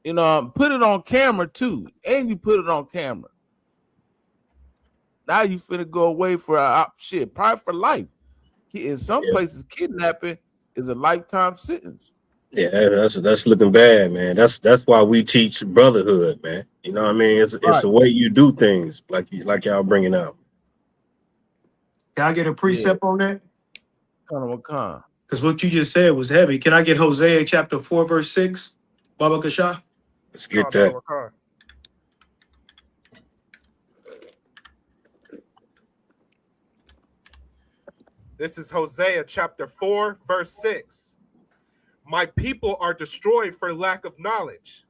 You know, put it on camera too, and you put it on camera. Now you finna go away for shit, probably for life. In some places, kidnapping is a lifetime sentence. Yeah, that's looking bad, man. That's why we teach brotherhood, man. You know what I mean? It's the way you do things, like y'all bringing out. Can I get a precept on that? Con. Because what you just said was heavy. Can I get Hosea chapter 4, verse 6? Baba Kasha? Let's get that. This is Hosea chapter 4, verse 6. My people are destroyed for lack of knowledge,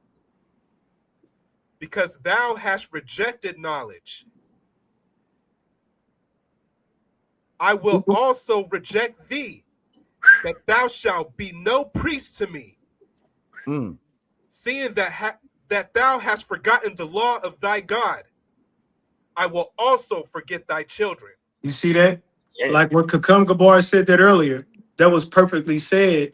because thou hast rejected knowledge. I will also reject thee, that thou shalt be no priest to me. Seeing that thou hast forgotten the law of thy God, I will also forget thy children. You see that? Like what Kakam Gabar said that earlier, that was perfectly said.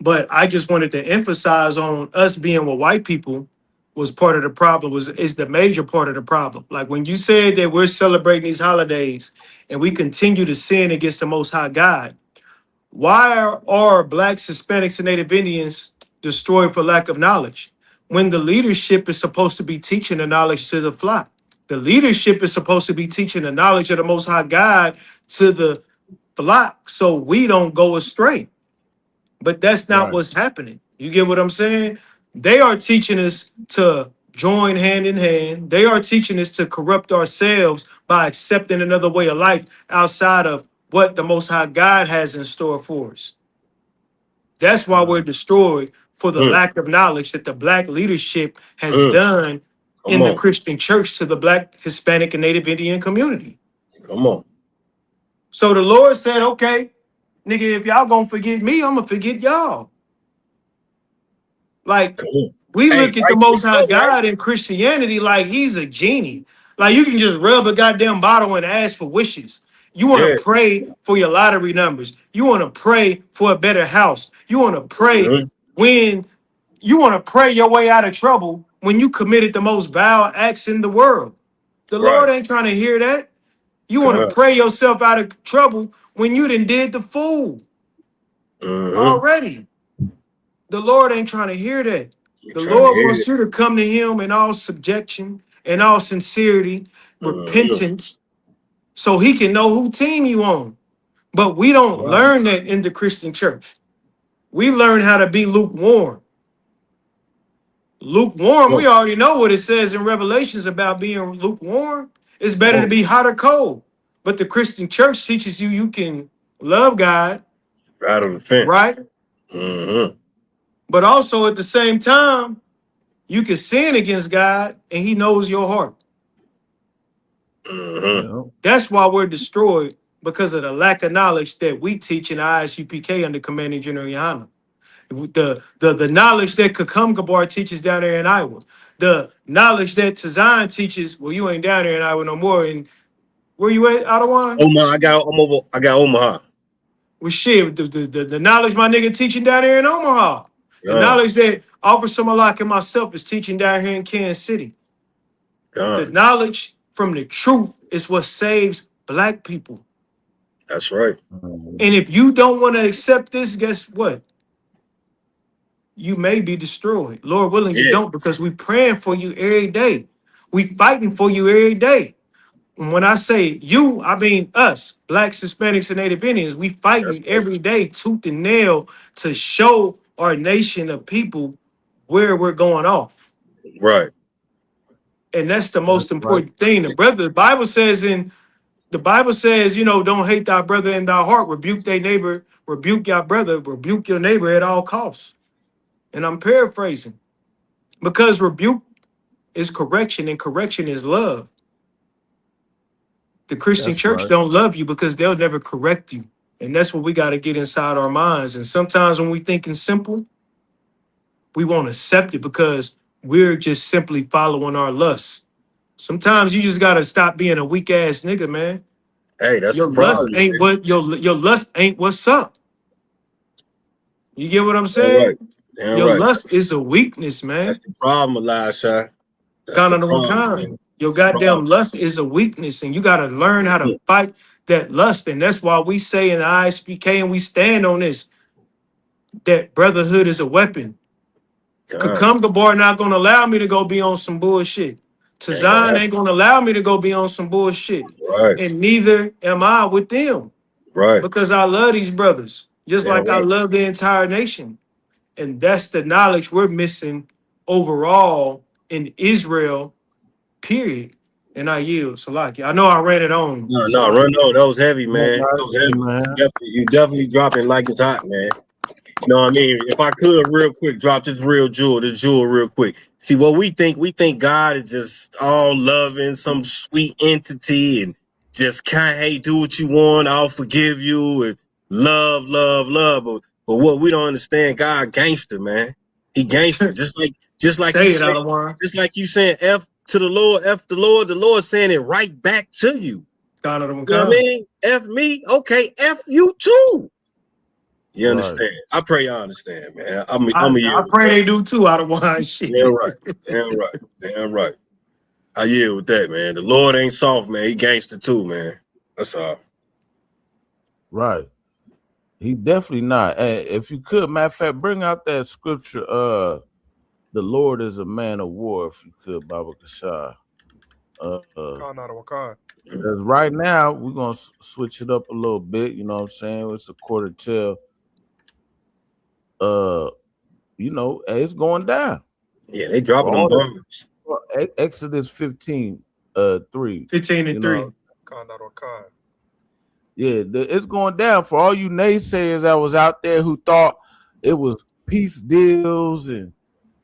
But I just wanted to emphasize on us being with white people was part of the problem, is the major part of the problem. Like when you said that we're celebrating these holidays and we continue to sin against the Most High God, why are Blacks, Hispanics, and Native Indians destroyed for lack of knowledge when the leadership is supposed to be teaching the knowledge to the flock? The leadership is supposed to be teaching the knowledge of the Most High God to the flock so we don't go astray. But that's not what's happening. You get what I'm saying? They are teaching us to join hand in hand. They are teaching us to corrupt ourselves by accepting another way of life outside of what the Most High God has in store for us. That's why we're destroyed, for the lack of knowledge that the Black leadership has done in the Christian church to the Black, Hispanic, and Native Indian community. Come on. So the Lord said, okay, nigga, if y'all gonna forget me, I'm gonna forget y'all. Like, we look at the Most High God in Christianity like he's a genie. Like, you can just rub a goddamn bottle and ask for wishes. You want to pray for your lottery numbers. You want to pray for a better house. You want to pray when you want to pray your way out of trouble when you committed the most vile acts in the world. The Lord ain't trying to hear that. You want to pray yourself out of trouble when you done did the fool already. The Lord ain't trying to hear that. The Lord wants you to come to him in all subjection, in all sincerity, repentance, so he can know who team you on. But we don't learn that in the Christian church. We learn how to be lukewarm. Lukewarm, we already know what it says in Revelations about being lukewarm. It's better to be hot or cold. But the Christian church teaches you can love God. Right on the fence. Right? But also at the same time, you can sin against God and he knows your heart. That's why we're destroyed, because of the lack of knowledge that we teach in ISUPK under Commanding General Yohana. The knowledge that Kakam Gabar teaches down there in Iowa. The knowledge that Tazan teaches, well, you ain't down there in Iowa no more. And where you at, Ottawa? Omaha, I got Omaha. Well, shit, the knowledge my nigga teaching down there in Omaha. The Yeah. knowledge that Officer Malak and myself is teaching down here in Kansas City. The knowledge from the truth is what saves Black people. That's right. And if you don't want to accept this, guess what? You may be destroyed. Lord willing, you don't, because we praying for you every day. We fighting for you every day. And when I say you, I mean us, Blacks, Hispanics, and Native Indians. We fighting every day, tooth and nail, to show our nation of people where we're going off. Right. And that's the most important thing. The Bible says, you know, don't hate thy brother in thy heart, rebuke thy neighbor, rebuke your brother, rebuke your neighbor at all costs. And I'm paraphrasing, because rebuke is correction and correction is love. The Christian church don't love you because they'll never correct you. And that's what we got to get inside our minds. And sometimes when we thinking simple, we won't accept it because we're just simply following our lusts. Sometimes you just got to stop being a weak ass nigga, man. Hey, that's your the problem. Lust ain't what your lust ain't what's up. You get what I'm saying? Damn Your right. lust is a weakness, man. That's the problem, Elisha. Your goddamn lust is a weakness, and you got to learn how to fight that lust. And that's why we say in the ISPK, and we stand on this, that brotherhood is a weapon. Kakam Gabar not going to allow me to go be on some bullshit. Tazan ain't going to allow me to go be on some bullshit. Right. And neither am I with them. Right. Because I love these brothers, just like I love the entire nation. And that's the knowledge we're missing overall in Israel, period. And I yield. Salaki. I know I ran it on. No, run on. That was heavy, man. That was heavy, man. You definitely dropping like it's hot, man. You know what I mean? If I could real quick, drop this jewel real quick. See what we think God is just all loving, some sweet entity, and just can't, hey, do what you want, I'll forgive you, and love. But what we don't understand, God gangster, man. He gangster, just like you saying F to the Lord, F the Lord saying it right back to you. You know what I mean? F me, okay, F you too. You understand? I pray you understand, man. I pray they do too, out of one shit. Damn right. I yield with that, man. The Lord ain't soft, man. He gangster too, man. That's all. Right. He definitely not. And if you could, matter of fact, bring out that scripture, the Lord is a man of war, if you could, Baba Kashar. Because right now, we're going to switch it up a little bit, you know what I'm saying? It's a quarter till. You know, it's going down. Yeah, they dropping them bombs. Exodus 15, 3. 15 and 3. Yeah, it's going down for all you naysayers that was out there who thought it was peace deals and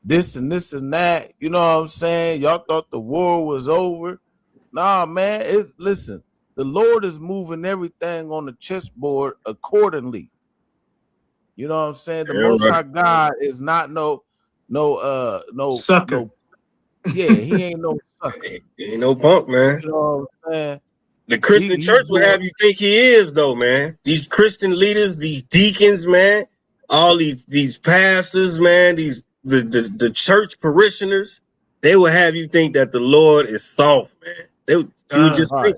this and that. You know what I'm saying? Y'all thought the war was over. Nah, man. Listen, the Lord is moving everything on the chessboard accordingly. You know what I'm saying? The Most High God is not no sucker. Yeah, he ain't no sucker. He ain't no punk, man. You know what I'm saying? The Christian church will have you think he is, though, man. These Christian leaders, these deacons, man, all these pastors, man, the church parishioners, they will have you think that the Lord is soft, man. You would just think.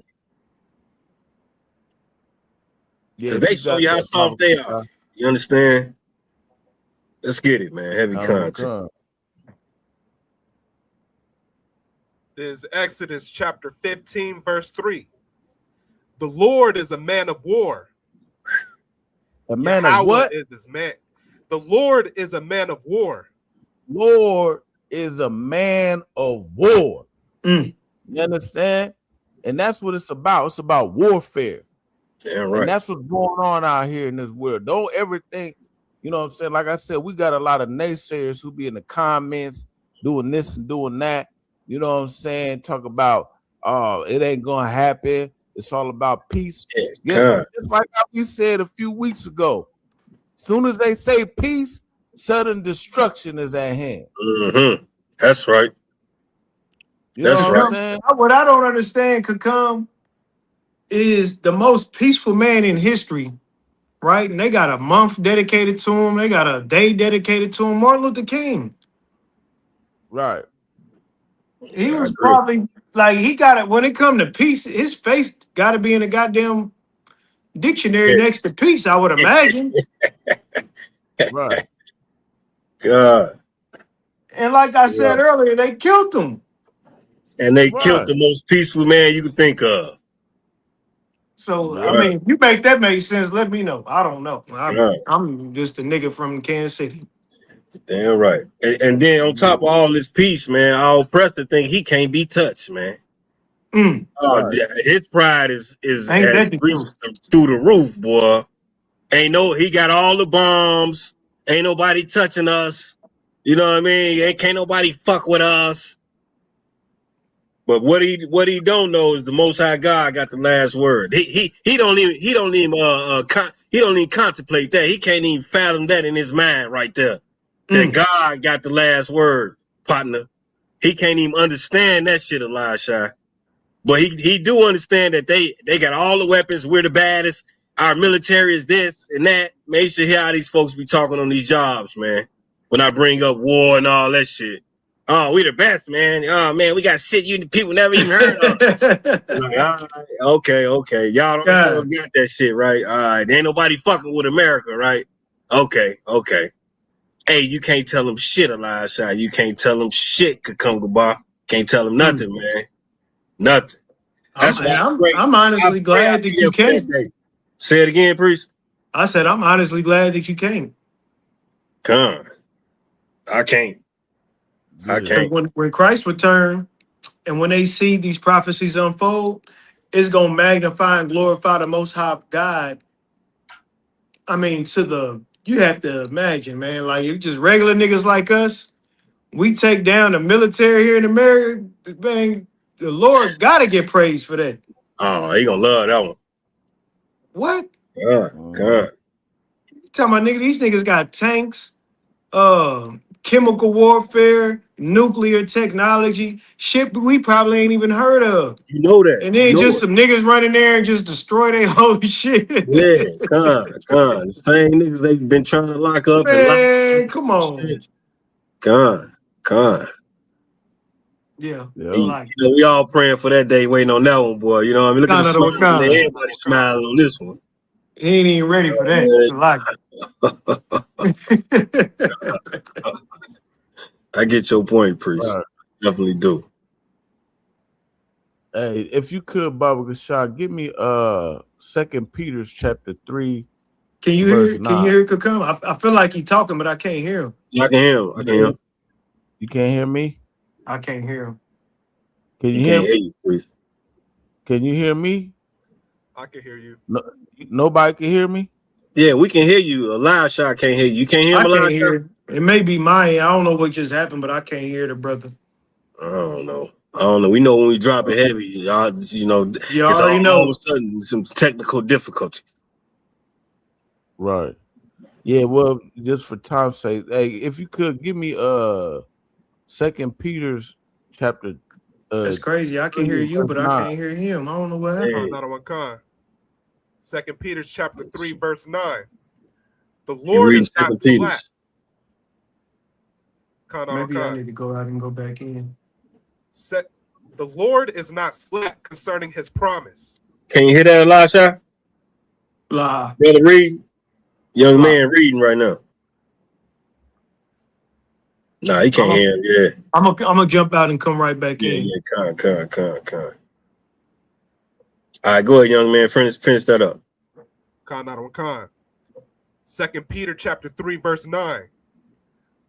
Yeah, they show you how soft they are. You understand? Let's get it, man. Heavy content. This is Exodus chapter 15, verse 3. The Lord is a man of war. A man of what? Is this man? The Lord is a man of war. Lord is a man of war. You understand? And that's what it's about. It's about warfare. Yeah, right. And that's what's going on out here in this world. Don't ever think, you know what I'm saying? Like I said, we got a lot of naysayers who be in the comments doing this and doing that. You know what I'm saying? Talk about oh, it ain't gonna happen. It's all about peace. God. Just like how we said a few weeks ago. As soon as they say peace, sudden destruction is at hand. Mm-hmm. That's right. You know That's what right. I'm saying? What I don't understand, Kakam, is the most peaceful man in history, right? And they got a month dedicated to him. They got a day dedicated to him. Martin Luther King. Right. He I was agree. probably like, he got it. When it come to peace, his face got to be in a goddamn dictionary next to peace, I would imagine. Right. God. And like I Yeah. said earlier, they killed him. And they Right. killed the most peaceful man you could think of. So Yeah. I mean, if you make that make sense, let me know. I don't know. Right. I'm just a nigga from Kansas City. Damn right. And then on top of all this peace, man, our oppressor think he can't be touched, man. Mm. Oh, Right. his pride is Ain't has that the reached truth? through the roof, boy. He got all the bombs. Ain't nobody touching us. You know what I mean? Can't nobody fuck with us. But what he don't know is the Most High God got the last word. He don't even contemplate that. He can't even fathom that in his mind right there. That God got the last word, partner. He can't even understand that shit, Elisha. But he do understand that they got all the weapons. We're the baddest. Our military is this and that. Man, you should hear how these folks be talking on these jobs, man. When I bring up war and all that shit. Oh, we the best, man. Oh man, we got shit you people never even heard of. Like, all right, okay. Y'all don't got that shit, right? All right. Ain't nobody fucking with America, right? Okay. Hey, you can't tell them shit, Elisha. You can't tell them shit, Kakunga Bar. Can't tell them nothing, man. Nothing. That's why I'm honestly glad that you came. Say it again, priest. I said I'm honestly glad that you came. Come. I can't. So when Christ returned and when they see these prophecies unfold, it's gonna magnify and glorify the Most High God. I mean, you have to imagine, man, like if just regular niggas like us, we take down the military here in America, man, the Lord gotta get praised for that. Oh, he gonna love that one. What? God. You talking about these niggas got tanks, chemical warfare, nuclear technology, shit we probably ain't even heard of. You know that. And then just some niggas running there and just destroy their whole shit. Yeah, God. The same niggas they've been trying to lock up Man, come on. God. Yeah. We all praying for that day, waiting on that one, boy. You know what I mean? Look at the smile. Everybody smiling on this one. He ain't even ready for that. I get your point, priest. Right. Definitely do. Hey, if you could, Baba Gashad, give me 2 Peter's chapter 3. Can you verse hear? 9. Can you hear Kakam? I feel like he talking, but I can't hear him. I can hear him. You can't hear me? I can't hear him. Can you hear me? Can you hear me? I can hear you. No, nobody can hear me? Yeah, we can hear you. Elisha can't hear you. You can't hear him, I can't Elisha? hear. It may be mine. I don't know what just happened, but I can't hear the brother. I don't know. We know when we drop it heavy, y'all, you know, You it's already know. all of a sudden some technical difficulty. Right. Yeah, well, just for time's sake, hey, if you could give me 2 Peter's chapter. That's crazy. I can hear you, but I can't hear him. I don't know what happened. Not on Khan. 2 Peter chapter 3, verse 9. The Lord is not slack. Maybe I need to go out and go back in. The Lord is not slack concerning his promise. Can you hear that, Elisha? Lie. Brother reading? Young man reading right now. Nah, he can't hear him. Yeah. I'm gonna jump out and come right back in. Yeah, Con. All right, go ahead, young man. Finish that up. Khan. 2 Peter chapter 3, verse 9.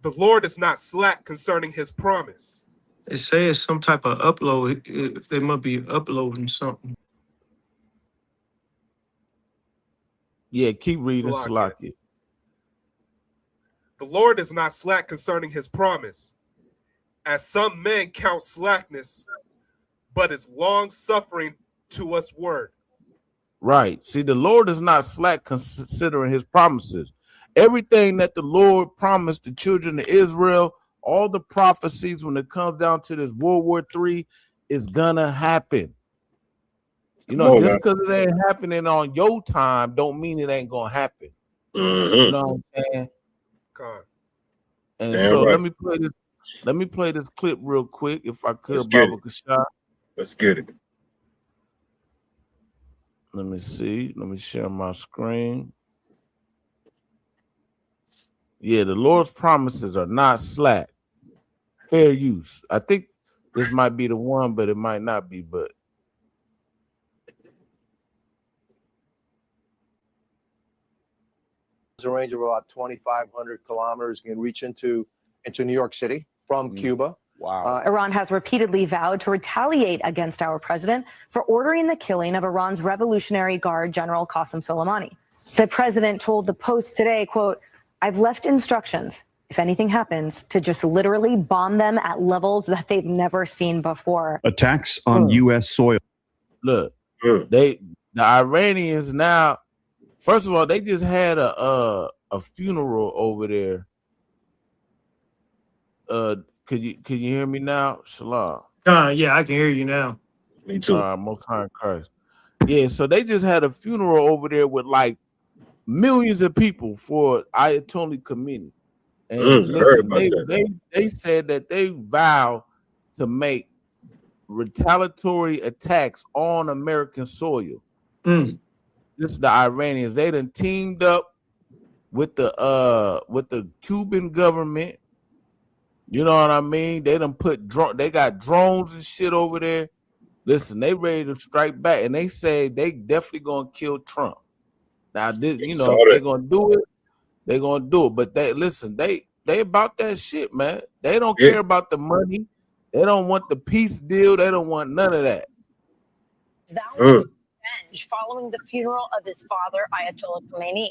The Lord is not slack concerning his promise. It says some type of upload. They must be uploading something. Yeah, keep reading, Salaki. The Lord is not slack concerning his promise, as some men count slackness, but is long suffering to us word. Right. See, the Lord is not slack considering his promises. Everything that the Lord promised the children of Israel, all the prophecies when it comes down to this World War III is gonna happen. You know, just because it ain't happening on your time don't mean it ain't gonna happen. You know what I'm saying? God. And Damn so right. let me play this clip real quick if I could, Let's get Baba it. Kashaf. Let's get it. Let me see. Let me share my screen. Yeah, the Lord's promises are not slack. Fair use. I think this might be the one, but it might not be. But a range of about 2,500 kilometers, can reach into New York City from Cuba. Wow. Iran has repeatedly vowed to retaliate against our president for ordering the killing of Iran's Revolutionary Guard General Qasem Soleimani. The president told the Post today, quote, "I've left instructions, if anything happens, to just literally bomb them at levels that they've never seen before." Attacks on U.S. soil. Look, the Iranians now. First of all, they just had a funeral over there. Could you hear me now, Shalom? Yeah, I can hear you now. Me too. Most High in Christ. Yeah, so they just had a funeral over there with like millions of people for Ayatollah Khomeini. And listen, they said that they vow to make retaliatory attacks on American soil. This is the Iranians. They done teamed up with the Cuban government. You know what I mean? They done they got drones and shit over there. Listen, they ready to strike back, and they say they definitely gonna kill Trump. Now, this, you know, if they gonna do it, they gonna do it. But they about that shit, man. They don't care about the money. They don't want the peace deal. They don't want none of that. Vowing revenge following the funeral of his father, Ayatollah Khomeini.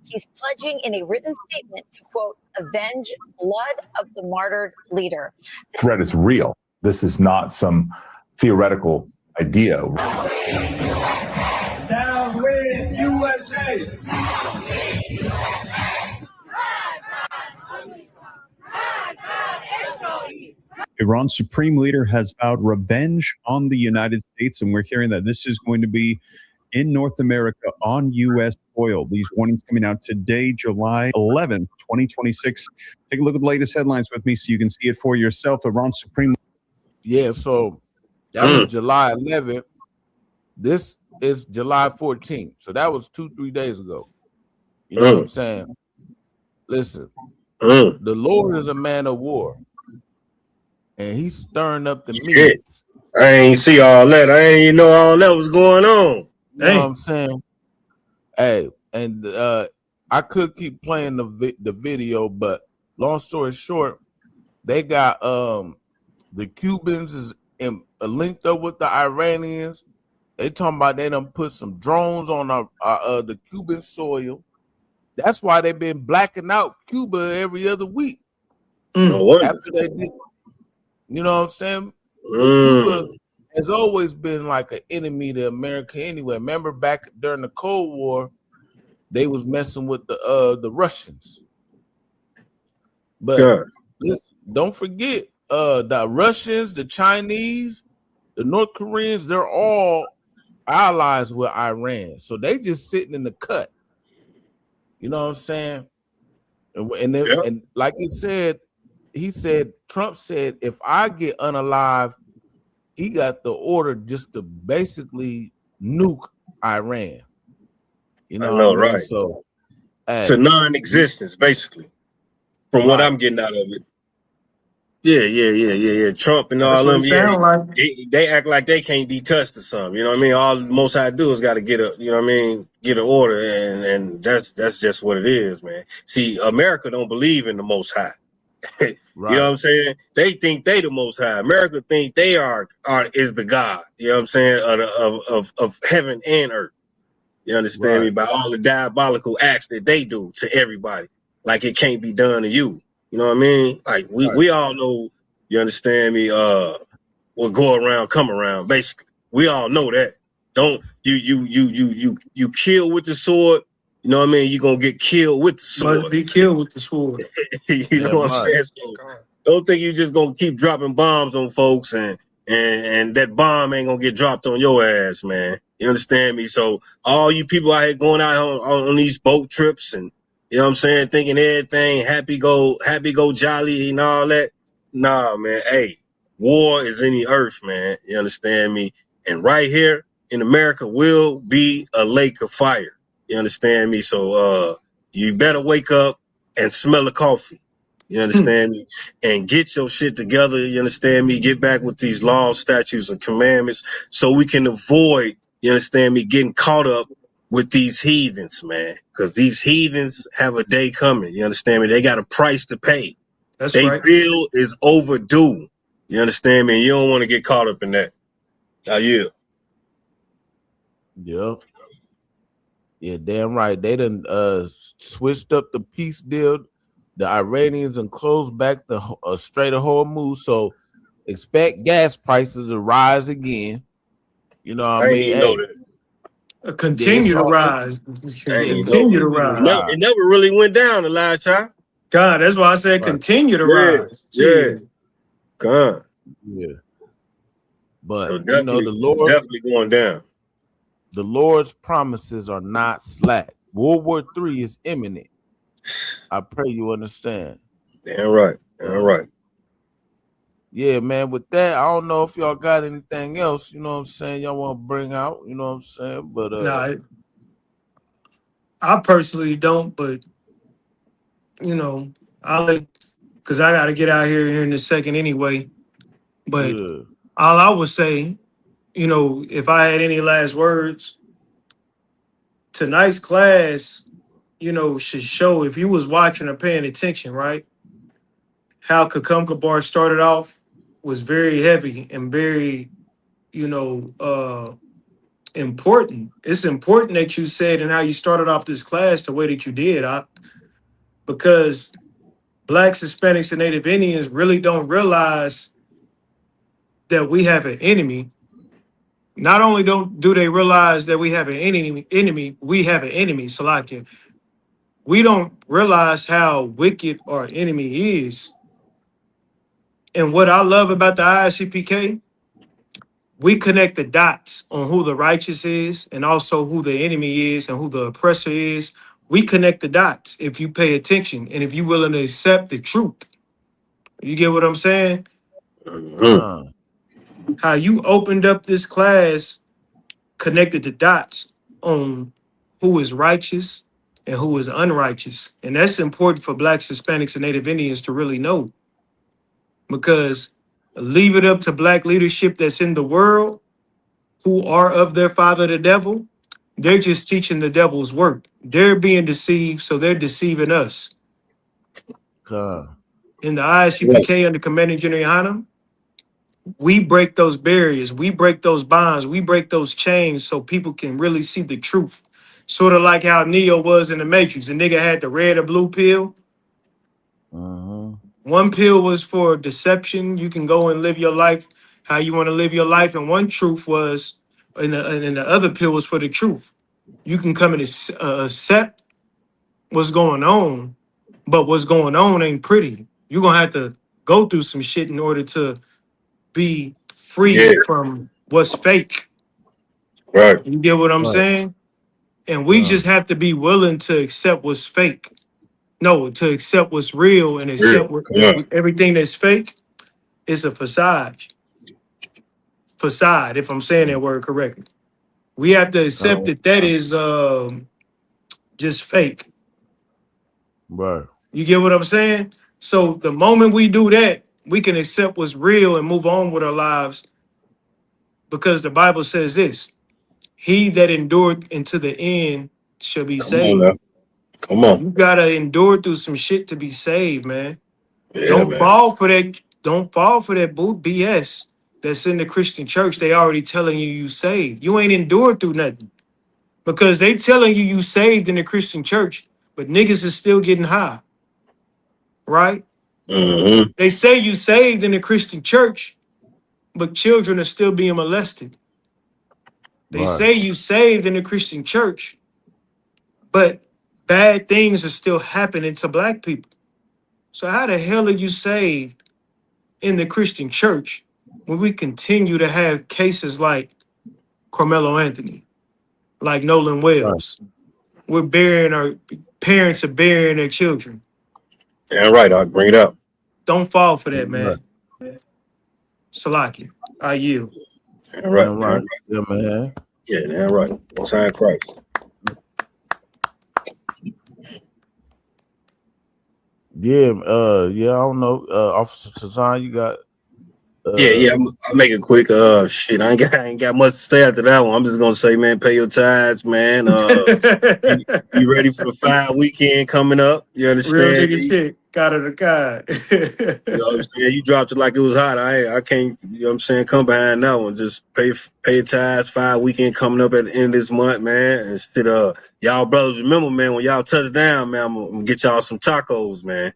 He's pledging in a written statement to, quote, avenge blood of the martyred leader. Threat is real. This is not some theoretical idea. Down with USA. Iran's supreme leader has vowed revenge on the United States, and we're hearing that this is going to be in North America on U.S. soil. These warnings coming out today, July 11th, 2026. Take a look at the latest headlines with me so you can see it for yourself. Iran's supreme. Yeah, so that was July 11th. This is July 14th. So that was 2-3 days ago. You know what I'm saying? Listen, the Lord is a man of war. And he's stirring up the meat. I ain't see all that. I ain't even know all that was going on. You know what I'm saying? Hey, and I could keep playing the video, but long story short, they got the Cubans is linked up with the Iranians. They talking about they done put some drones on the Cuban soil. That's why they've been blacking out Cuba every other week. After they did, you know what I'm saying? Cuba has always been like an enemy to America anyway. Remember back during the Cold War, they was messing with the Russians. But listen, don't forget, the Russians, the Chinese, the North Koreans, they're all allies with Iran. So they just sitting in the cut. You know what I'm saying? And like he said, Trump said, if I get unalive, he got the order just to basically nuke Iran. You know, I know, what I mean? right? So to non-existence, basically, from what I'm getting out of it. Yeah. Trump and all them, they act like they can't be touched or something. You know what I mean? All the Most High do is got to get get an order, and that's just what it is, man. See, America don't believe in the Most High. You know what I'm saying? They think they the Most High. America think they is the God. You know what I'm saying? Of heaven and earth. You understand me? By all the diabolical acts that they do to everybody, like it can't be done to you. You know what I mean? Like we all know. You understand me? will go around, come around. Basically, we all know that. Don't you kill with the sword. You know what I mean? You're gonna get killed with the sword. Must be killed with the sword. You know what I'm saying? So don't think you just gonna keep dropping bombs on folks and that bomb ain't gonna get dropped on your ass, man. You understand me? So all you people out here going out on these boat trips and you know what I'm saying, thinking everything happy go jolly and all that. Nah, man. Hey, war is in the earth, man. You understand me? And right here in America will be a lake of fire. You understand me? So you better wake up and smell the coffee. You understand me? And get your shit together. You understand me? Get back with these laws, statutes, and commandments so we can avoid, you understand me, getting caught up with these heathens, man. Because these heathens have a day coming. You understand me? They got a price to pay. That's They right. bill is overdue. You understand me? And you don't want to get caught up in that. Now, yeah. Yep. Yeah, damn right. They done switched up the peace deal. The Iranians and closed back the Strait of Hormuz. So expect gas prices to rise again. You know what I mean? Ain't even know that. Continue to rise. Continue to rise. It never really went down, Elijah. God, that's why I said continue to rise. Yeah. Jeez. God. Yeah. But So you know the Lord definitely going down. The Lord's promises are not slack. World War III is imminent. I pray you understand. Damn right. Damn right. Yeah, man. With that, I don't know if y'all got anything else, you know what I'm saying, y'all want to bring out, you know what I'm saying? But Nah, I personally don't, but you know, because I got to get out here in a second anyway. But all I would say, you know, if I had any last words, tonight's class, you know, should show, if you was watching or paying attention, right, how Kakumka Bar started off was very heavy and very, you know, important. It's important that you said and how you started off this class the way that you did, because Blacks, Hispanics, and Native Indians really don't realize that we have an enemy. Not only do they realize that we have an enemy, we have an enemy, Salakia. We don't realize how wicked our enemy is. And what I love about the ISCPK, we connect the dots on who the righteous is and also who the enemy is and who the oppressor is. We connect the dots if you pay attention and if you're willing to accept the truth. You get what I'm saying? How you opened up this class, connected the dots on who is righteous and who is unrighteous. And that's important for Blacks, Hispanics, and Native Indians to really know. Because leave it up to Black leadership that's in the world who are of their father, the devil. They're just teaching the devil's work. They're being deceived, so they're deceiving us. In the ISUPK under Commanding General Yohanan, we break those barriers, we break those bonds, we break those chains so people can really see the truth. Sort of like how Neo was in the Matrix. The nigga had the red or blue pill. One pill was for deception. You can go and live your life how you want to live your life. And one truth was, and the other pill was for the truth. You can come and accept what's going on, but what's going on ain't pretty. You're going to have to go through some shit in order to be free from what's fake. Right. You get what I'm saying? And we just have to be willing to accept what's fake. No, to accept what's real and accept everything that's fake is a facade. Facade, if I'm saying that word correctly. We have to accept that is just fake. Right. You get what I'm saying? So the moment we do that, we can accept what's real and move on with our lives, because the Bible says this: he that endured into the end shall be saved. Come on. You gotta endure through some shit to be saved, man. Yeah, Don't man. fall for that. Don't fall for that BS that's in the Christian church. They already telling you saved. You ain't endured through nothing, because they telling you saved in the Christian church, but niggas is still getting high, right? They say you saved in the Christian church, but children are still being molested. They Right. say you saved in the Christian church, but bad things are still happening to black people. So how the hell are you saved in the Christian church when we continue to have cases like Carmelo Anthony, like Nolan Wells? We're burying our parents are burying their children. Yeah, right. I'll bring it up. Don't fall for that, man. Salaki, I yield. Yeah, right. Damn right. Yeah, man. Yeah, damn right. Most High in Christ. Yeah, I don't know. Officer Tazan, you got Yeah, I'll make it quick. Shit, I ain't got much to say after that one. I'm just gonna say, man, pay your tithes, man. You ready for the 5 weekend coming up? You Real understand? nigga shit. God of the God. You know what I'm saying? You dropped it like it was hot. I can't, you know what I'm saying, come behind that one. Just pay your tithes. 5 weekend coming up at the end of this month, man. And shit, y'all brothers, remember, man, when y'all touch down, man, I'm gonna get y'all some tacos, man.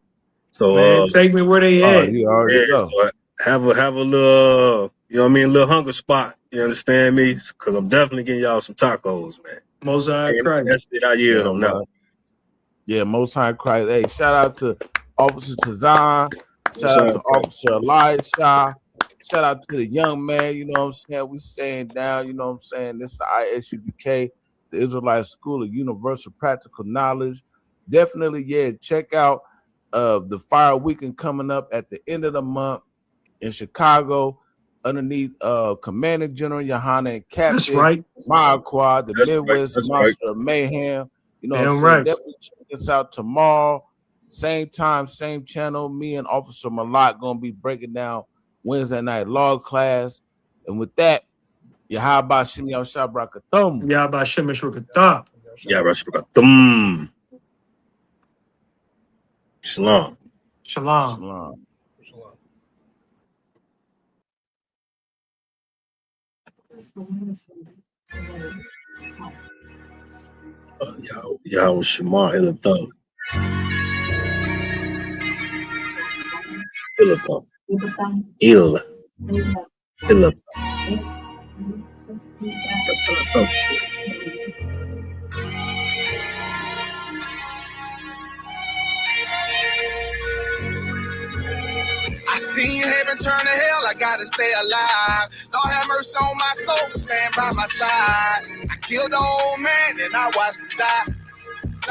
So Man, take me where they at. you already know. so have a little, you know what I mean, a little hunger spot. You understand me? Because I'm definitely getting y'all some tacos, man. Most High And Christ. that's it. I yield on that. Yeah, Most High Christ. Hey, shout out to Officer Tazan. Shout out to Officer Elisha. Shout out to the young man. You know what I'm saying? We staying down. You know what I'm saying? This is the ISUBK, the Israelite School of Universal Practical Knowledge. Definitely, yeah, check out the Fire Weekend coming up at the end of the month in Chicago, underneath Commanding General Yohana and Captain That's right. Marquardt, the That's right. Midwest That's Monster of Mayhem. You know what I'm Damn saying? right. Definitely check us out tomorrow. Same time, same channel. Me and Officer Malak gonna be breaking down Wednesday night law class. And with that, Yahaba Shimi Al Shabrakathum. Yahaba Shimi Shurakathum. Yeah, Rashford. Shalom. Shalom. Shalom. Yahweh Shema Ilatham. Ilatham. I seen heaven turn to hell, I gotta stay alive. Lord have mercy on my soul, stand by my side. I killed the old man and I watched him die.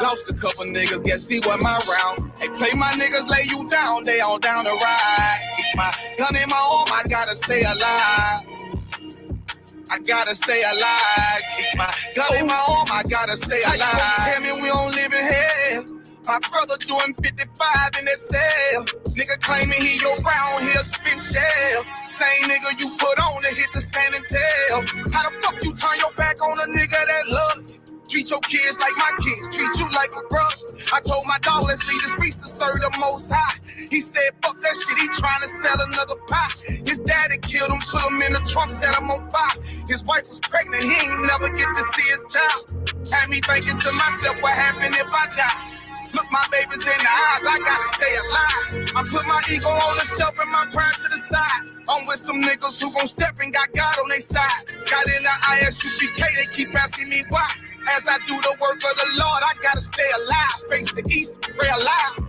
Lost a couple niggas, guess he wasn't my round. Hey, play my niggas, lay you down, they all down the ride. Keep my gun in my arm, I gotta stay alive. I gotta stay alive. Keep my gun in my arm, I gotta stay alive. Tell me we don't live in hell. My brother doing 55 in that cell. Nigga claiming he your round, he'll spin shell. Same nigga you put on to hit the standing tail. How the fuck you turn your back on a nigga that love you? Treat your kids like my kids, treat you like a brother. I told my dog, let's leave the streets to serve the Most High. He said, fuck that shit, he trying to sell another pie. His daddy killed him, put him in the trunk, set him on fire. His wife was pregnant, he ain't never get to see his child. Had me thinking to myself, what happened if I die? Look my babies in the eyes, I gotta stay alive. I put my ego on the shelf and my pride to the side. I'm with some niggas who gon' step and got God on their side. Got in the ISUBK, they keep asking me why. As I do the work of the Lord, I gotta stay alive. Face the east, pray alive.